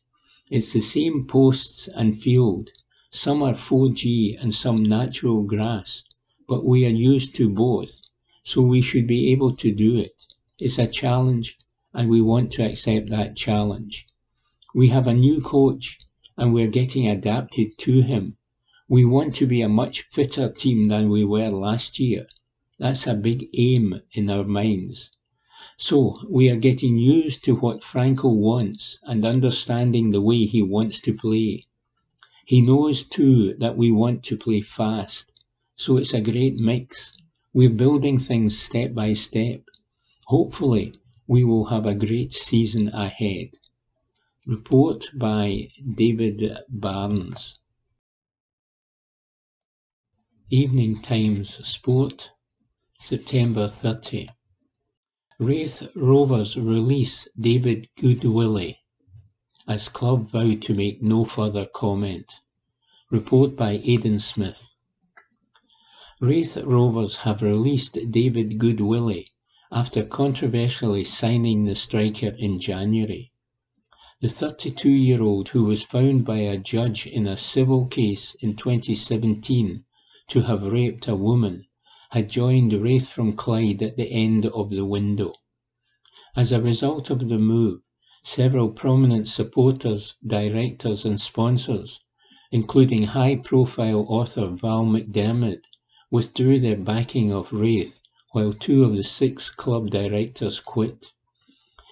It's the same posts and field. Some are 4G and some natural grass, but we are used to both, so we should be able to do it. It's a challenge, and we want to accept that challenge. We have a new coach, and we're getting adapted to him. We want to be a much fitter team than we were last year. That's a big aim in our minds. So we are getting used to what Franco wants and understanding the way he wants to play. He knows too that we want to play fast, so it's a great mix. We're building things step by step. Hopefully We will have a great season ahead. Report by David Barnes. Evening Times Sport, September 30. Raith Rovers release David Goodwillie as club vow to make no further comment. Report by Aidan Smith. Raith Rovers have released David Goodwillie after controversially signing the striker in January. The 32-year-old, who was found by a judge in a civil case in 2017 to have raped a woman, had joined Raith from Clyde at the end of the window. As a result of the move, several prominent supporters, directors and sponsors, including high-profile author Val McDermid, withdrew their backing of Raith, while 2 of the 6 club directors quit.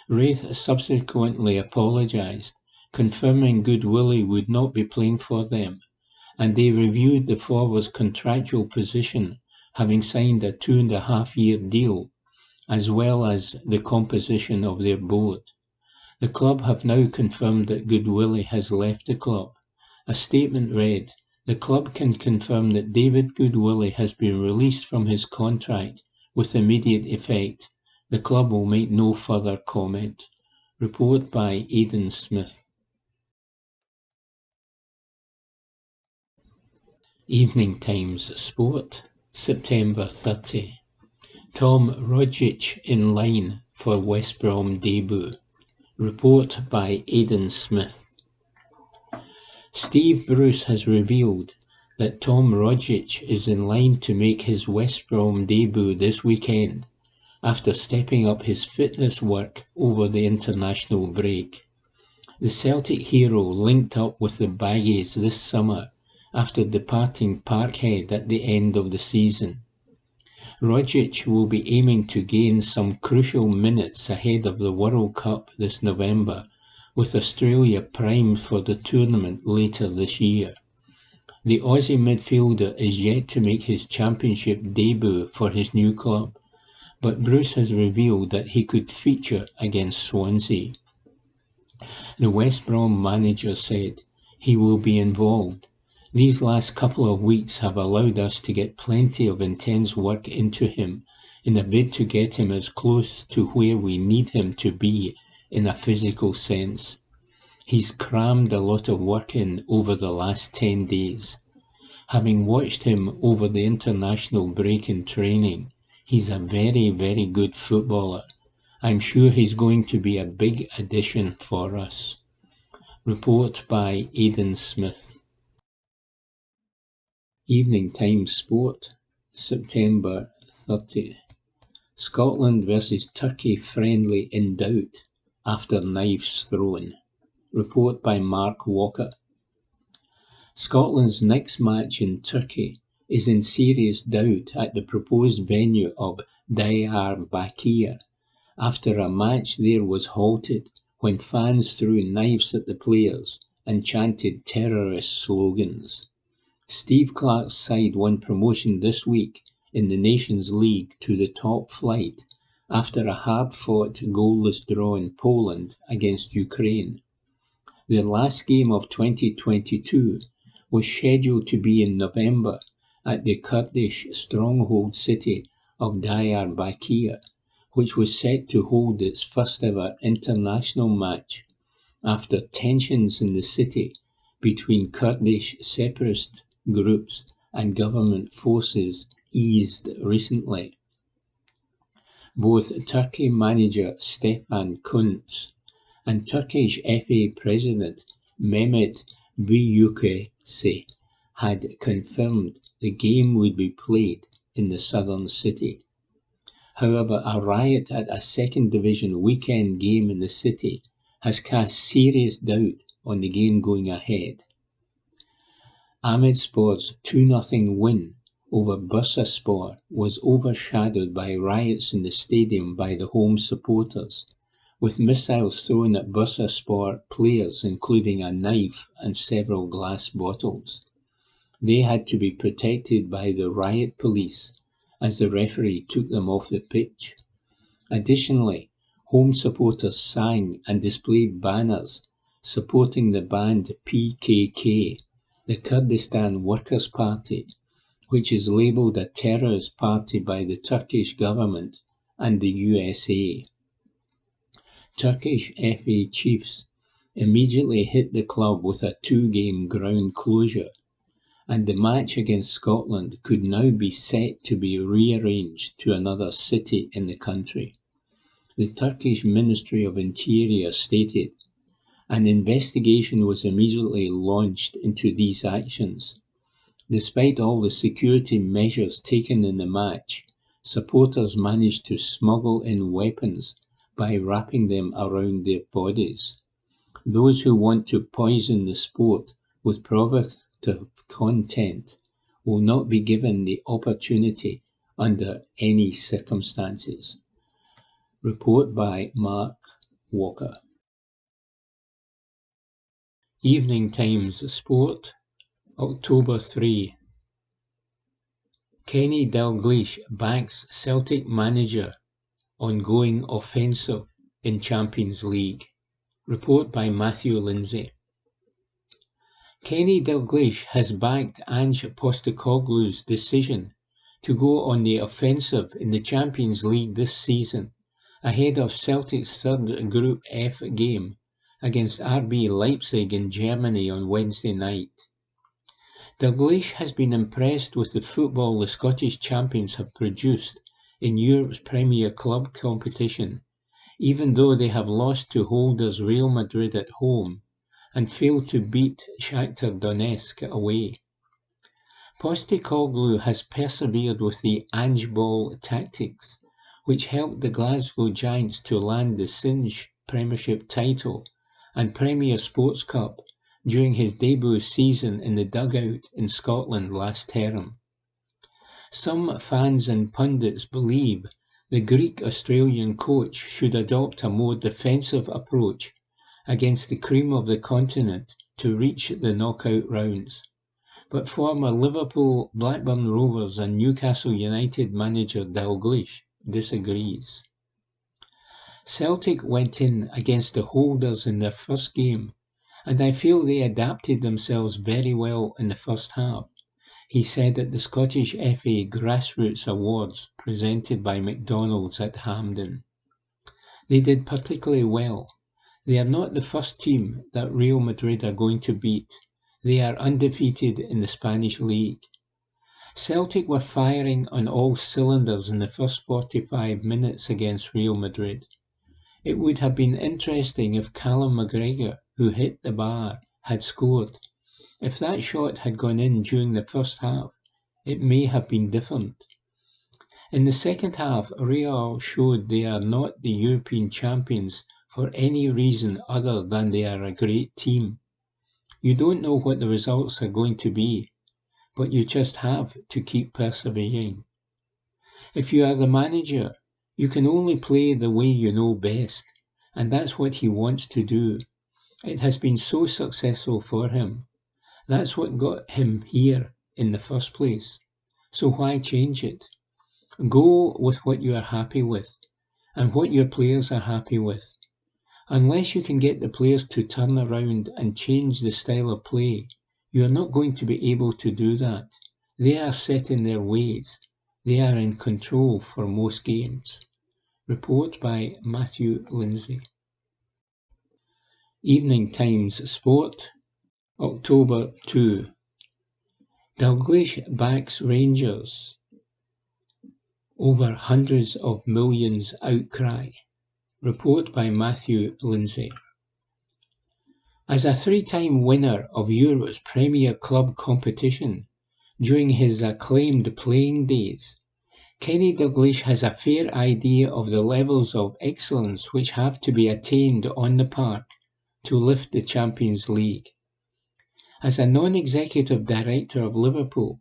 Raith subsequently apologised, confirming Goodwillie would not be playing for them, and they reviewed the forward's contractual position, having signed a 2.5-year deal, as well as the composition of their board. The club have now confirmed that Goodwillie has left the club. A statement read, "The club can confirm that David Goodwillie has been released from his contract with immediate effect. The club will make no further comment." Report by Aidan Smith. Evening Times Sport, September 30. Tom Rogic in line for West Brom debut. Report by Aidan Smith. Steve Bruce has revealed that Tom Rogic is in line to make his West Brom debut this weekend, after stepping up his fitness work over the international break. The Celtic hero linked up with the Baggies this summer after departing Parkhead at the end of the season. Rogic will be aiming to gain some crucial minutes ahead of the World Cup this November, with Australia primed for the tournament later this year. The Aussie midfielder is yet to make his championship debut for his new club, but Bruce has revealed that he could feature against Swansea. The West Brom manager said, "He will be involved. These last couple of weeks have allowed us to get plenty of intense work into him in a bid to get him as close to where we need him to be in a physical sense. He's crammed a lot of work in over the last 10 days. Having watched him over the international break in training, he's a very, very good footballer. I'm sure he's going to be a big addition for us." Report by Aidan Smith. Evening Times Sport, September 30. Scotland versus Turkey friendly in doubt after knives thrown. Report by Mark Walker. Scotland's next match in Turkey is in serious doubt at the proposed venue of Diyarbakir, after a match there was halted when fans threw knives at the players and chanted terrorist slogans. Steve Clarke's side won promotion this week in the Nations League to the top flight after a hard-fought goalless draw in Poland against Ukraine. Their last game of 2022 was scheduled to be in November at the Kurdish stronghold city of Diyarbakir, which was set to hold its first ever international match after tensions in the city between Kurdish separatist groups and government forces eased recently. Both Turkey manager Stefan Kuntz and Turkish FA President Mehmet Büyükekşi had confirmed the game would be played in the southern city. However, a riot at a second division weekend game in the city has cast serious doubt on the game going ahead. Ahmedspor's 2-0 win over Bursaspor was overshadowed by riots in the stadium by the home supporters, with missiles thrown at Bursaspor players, including a knife and several glass bottles. They had to be protected by the riot police as the referee took them off the pitch. Additionally, home supporters sang and displayed banners supporting the banned PKK, the Kurdistan Workers' Party, which is labelled a terrorist party by the Turkish government and the USA. Turkish FA chiefs immediately hit the club with a 2-game ground closure, and the match against Scotland could now be set to be rearranged to another city in the country. The Turkish Ministry of Interior stated, an investigation was immediately launched into these actions. Despite all the security measures taken in the match, supporters managed to smuggle in weapons by wrapping them around their bodies. Those who want to poison the sport with provocative content will not be given the opportunity under any circumstances. Report by Mark Walker. Evening Times Sport, October 3. Kenny Dalglish backs Celtic manager on going offensive in Champions League. Report by Matthew Lindsay. Kenny Dalglish has backed Ange Postecoglou's decision to go on the offensive in the Champions League this season, ahead of Celtic's third Group F game against RB Leipzig in Germany on Wednesday night. Dalglish has been impressed with the football the Scottish champions have produced in Europe's Premier Club competition, even though they have lost to holders Real Madrid at home and failed to beat Shakhtar Donetsk away. Postecoglou has persevered with the Ange Ball tactics, which helped the Glasgow Giants to land the Singe Premiership title and Premier Sports Cup during his debut season in the dugout in Scotland last term. Some fans and pundits believe the Greek-Australian coach should adopt a more defensive approach against the cream of the continent to reach the knockout rounds. But former Liverpool, Blackburn Rovers and Newcastle United manager Dalglish disagrees. Celtic went in against the holders in their first game, and I feel they adapted themselves very well in the first half, he said at the Scottish FA Grassroots Awards presented by McDonald's at Hampden. They did particularly well. They are not the first team that Real Madrid are going to beat. They are undefeated in the Spanish league. Celtic were firing on all cylinders in the first 45 minutes against Real Madrid. It would have been interesting if Callum McGregor, who hit the bar, had scored. If that shot had gone in during the first half, it may have been different. In the second half, Real showed they are not the European champions for any reason other than they are a great team. You don't know what the results are going to be, but you just have to keep persevering. If you are the manager, you can only play the way you know best, and that's what he wants to do. It has been so successful for him. That's what got him here in the first place. So why change it? Go with what you are happy with, and what your players are happy with. Unless you can get the players to turn around and change the style of play, you are not going to be able to do that. They are set in their ways. They are in control for most games. Report by Matthew Lindsay. Evening Times Sport, October 2. Dalglish backs Rangers over hundreds of millions outcry. Report by Matthew Lindsay. As a three-time winner of Europe's Premier Club competition during his acclaimed playing days, Kenny Dalglish has a fair idea of the levels of excellence which have to be attained on the park to lift the Champions League. As a non-executive director of Liverpool,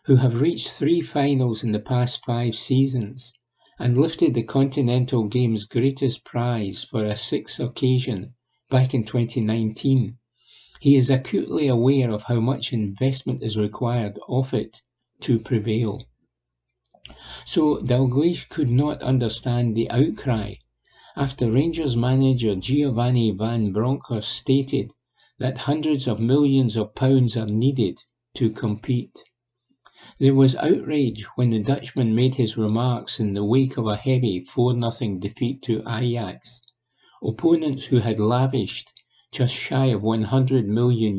who have reached 3 finals in the past 5 seasons and lifted the Continental Game's greatest prize for a 6th occasion back in 2019, he is acutely aware of how much investment is required of it to prevail. So Dalglish could not understand the outcry after Rangers manager Giovanni Van Bronckhorst stated that hundreds of millions of pounds are needed to compete. There was outrage when the Dutchman made his remarks in the wake of a heavy 4-0 defeat to Ajax, opponents who had lavished just shy of €100 million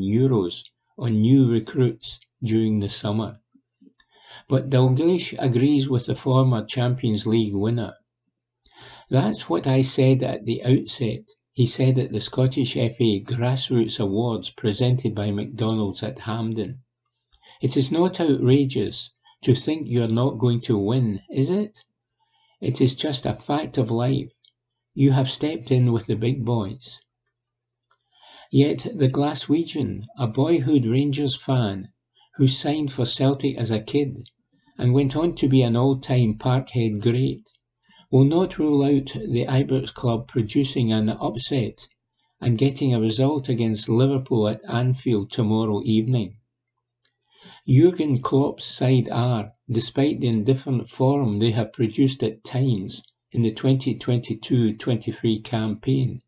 on new recruits during the summer. But Dalglish agrees with the former Champions League winner. "That's what I said at the outset," he said at the Scottish FA Grassroots Awards presented by McDonald's at Hampden. "It is not outrageous to think you're not going to win, is it? It is just a fact of life. You have stepped in with the big boys." Yet the Glaswegian, a boyhood Rangers fan who signed for Celtic as a kid and went on to be an all-time Parkhead great, will not rule out the Ibrox club producing an upset and getting a result against Liverpool at Anfield tomorrow evening. Jurgen Klopp's side are, despite the indifferent form they have produced at times in the 2022-23 campaign,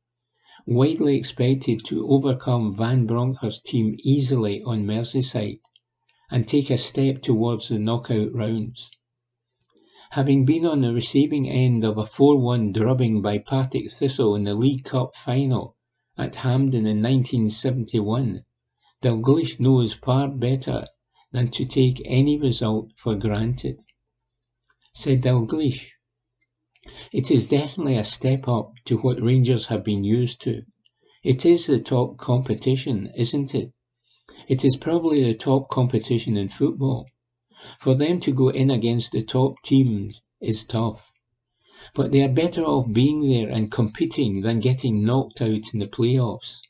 widely expected to overcome Van Bronckhorst's team easily on Merseyside and take a step towards the knockout rounds. Having been on the receiving end of a 4-1 drubbing by Partick Thistle in the League Cup final at Hampden in 1971, Dalglish knows far better than to take any result for granted. Said Dalglish, "It is definitely a step up to what Rangers have been used to. It is the top competition, isn't it? It is probably the top competition in football. For them to go in against the top teams is tough. But they are better off being there and competing than getting knocked out in the playoffs.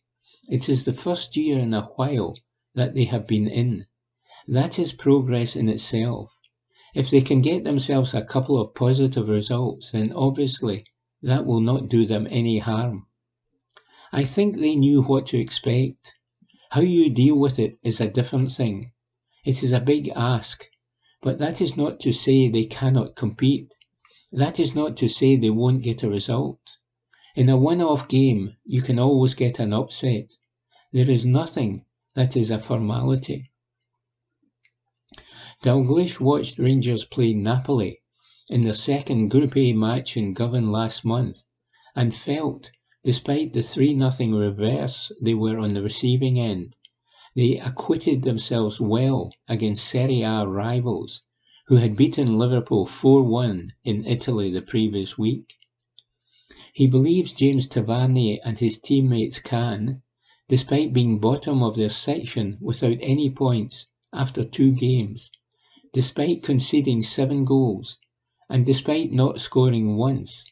It is the first year in a while that they have been in. That is progress in itself. If they can get themselves a couple of positive results, then obviously that will not do them any harm. I think they knew what to expect. How you deal with it is a different thing. It is a big ask, but that is not to say they cannot compete. That is not to say they won't get a result. In a one-off game, you can always get an upset. There is nothing that is a formality." Dalglish watched Rangers play Napoli in their second Group A match in Govan last month and felt, despite the 3-0 reverse they were on the receiving end, they acquitted themselves well against Serie A rivals who had beaten Liverpool 4-1 in Italy the previous week. He believes James Tavernier and his teammates can, despite being bottom of their section without any points after 2 games, despite conceding 7 goals, and despite not scoring once,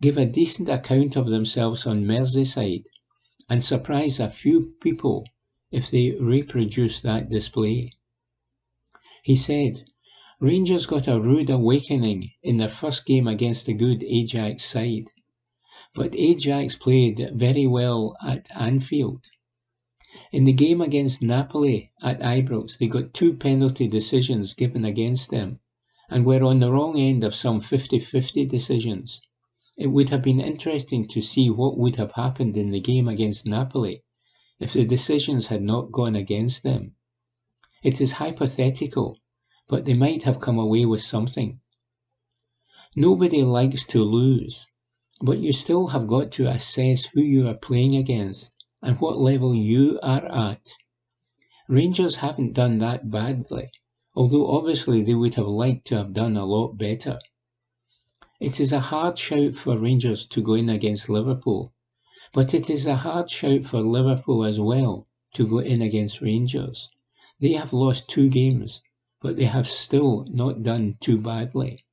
give a decent account of themselves on Merseyside and surprise a few people if they reproduce that display. He said, "Rangers got a rude awakening in their first game against a good Ajax side, but Ajax played very well at Anfield. In the game against Napoli at Ibrox, they got 2 penalty decisions given against them and were on the wrong end of some 50-50 decisions. It would have been interesting to see what would have happened in the game against Napoli if the decisions had not gone against them. It is hypothetical, but they might have come away with something. Nobody likes to lose, but you still have got to assess who you are playing against and what level you are at. Rangers haven't done that badly, although obviously they would have liked to have done a lot better. It is a hard shout for Rangers to go in against Liverpool, but it is a hard shout for Liverpool as well to go in against Rangers. They have lost 2 games, but they have still not done too badly.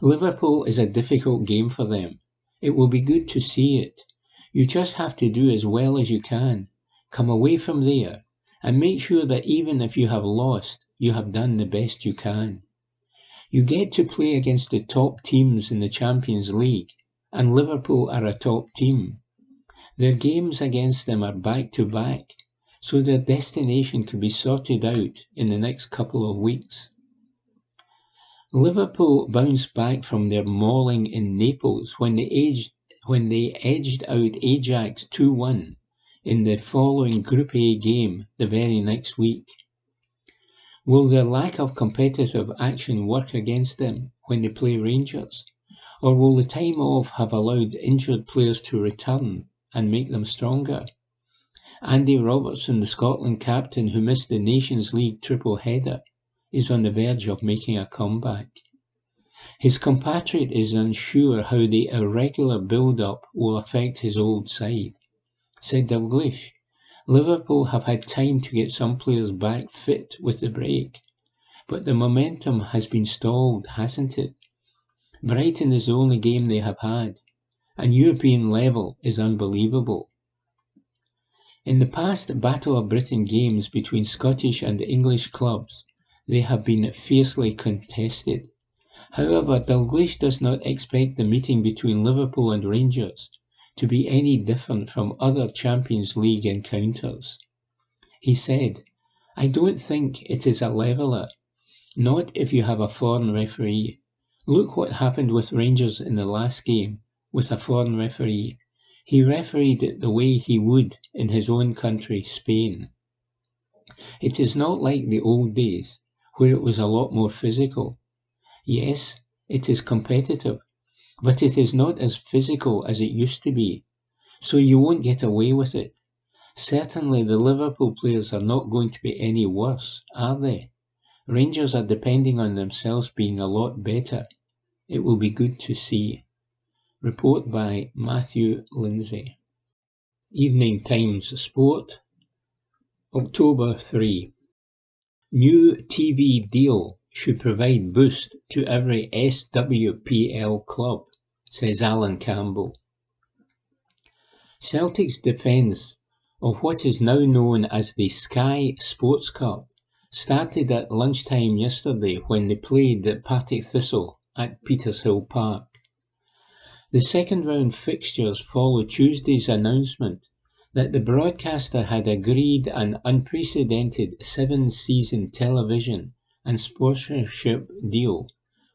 Liverpool is a difficult game for them. It will be good to see it. You just have to do as well as you can, come away from there, and make sure that even if you have lost, you have done the best you can. You get to play against the top teams in the Champions League, and Liverpool are a top team. Their games against them are back-to-back, so their destination could be sorted out in the next couple of weeks. Liverpool bounced back from their mauling in Naples when they edged out Ajax 2-1 in the following Group A game the very next week. Will their lack of competitive action work against them when they play Rangers? Or will the time off have allowed injured players to return and make them stronger? Andy Robertson, the Scotland captain who missed the Nations League triple header, is on the verge of making a comeback. His compatriot is unsure how the irregular build-up will affect his old side. Said Dalglish, Liverpool have had time to get some players back fit with the break, but the momentum has been stalled, hasn't it? Brighton is the only game they have had, and European level is unbelievable. In the past Battle of Britain games between Scottish and English clubs, they have been fiercely contested. However, Dalglish does not expect the meeting between Liverpool and Rangers to be any different from other Champions League encounters. He said, I don't think it is a leveller, not if you have a foreign referee. Look what happened with Rangers in the last game with a foreign referee. He refereed it the way he would in his own country, Spain. It is not like the old days, where it was a lot more physical. Yes, it is competitive, but it is not as physical as it used to be, so you won't get away with it. Certainly the Liverpool players are not going to be any worse, are they? Rangers are depending on themselves being a lot better. It will be good to see. Report by Matthew Lindsay. Evening Times Sport, October 3. New TV deal should provide boost to every SWPL club, says Alan Campbell. Celtic's defence of what is now known as the Sky Sports Cup started at lunchtime yesterday when they played at Partick Thistle at Petershill Park. The second round fixtures follow Tuesday's announcement that the broadcaster had agreed an unprecedented 7-season television and sponsorship deal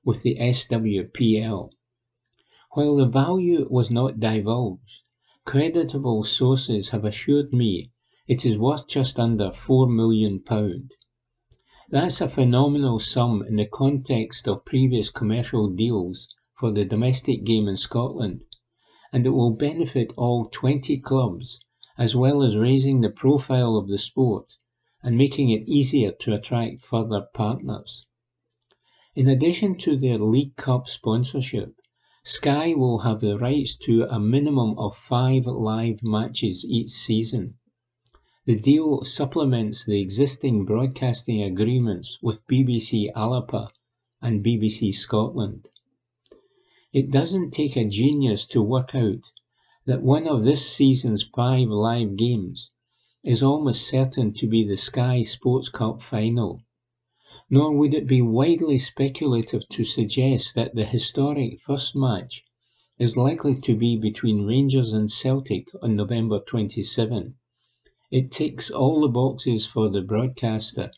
with the SWPL. While the value was not divulged, creditable sources have assured me it is worth just under £4 million. That's a phenomenal sum in the context of previous commercial deals for the domestic game in Scotland, and it will benefit all 20 clubs, as well as raising the profile of the sport and making it easier to attract further partners. In addition to their League Cup sponsorship, Sky will have the rights to a minimum of 5 live matches each season. The deal supplements the existing broadcasting agreements with BBC Alapa and BBC Scotland. It doesn't take a genius to work out that one of this season's 5 live games is almost certain to be the Sky Sports Cup final. Nor would it be widely speculative to suggest that the historic first match is likely to be between Rangers and Celtic on November 27. It ticks all the boxes for the broadcaster,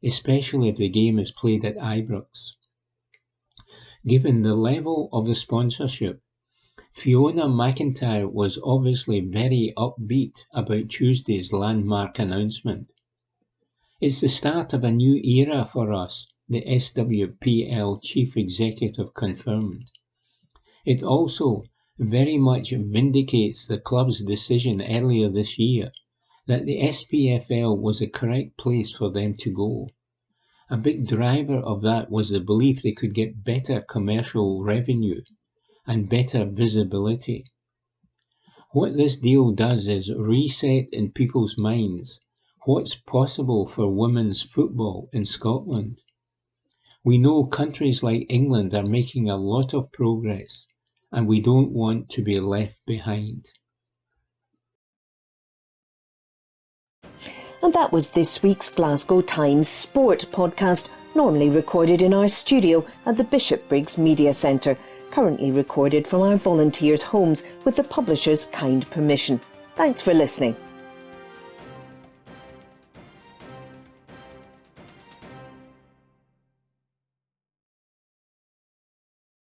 especially if the game is played at Ibrox. Given the level of the sponsorship, Fiona McIntyre was obviously very upbeat about Tuesday's landmark announcement. It's the start of a new era for us, the SWPL chief executive confirmed. It also very much vindicates the club's decision earlier this year that the SPFL was the correct place for them to go. A big driver of that was the belief they could get better commercial revenue and better visibility. What this deal does is reset in people's minds what's possible for women's football in Scotland. We know countries like England are making a lot of progress, and we don't want to be left behind. And that was this week's Glasgow Times Sport podcast, normally recorded in our studio at the Bishopbriggs Media Centre, currently recorded from our volunteers' homes with the publisher's kind permission. Thanks for listening.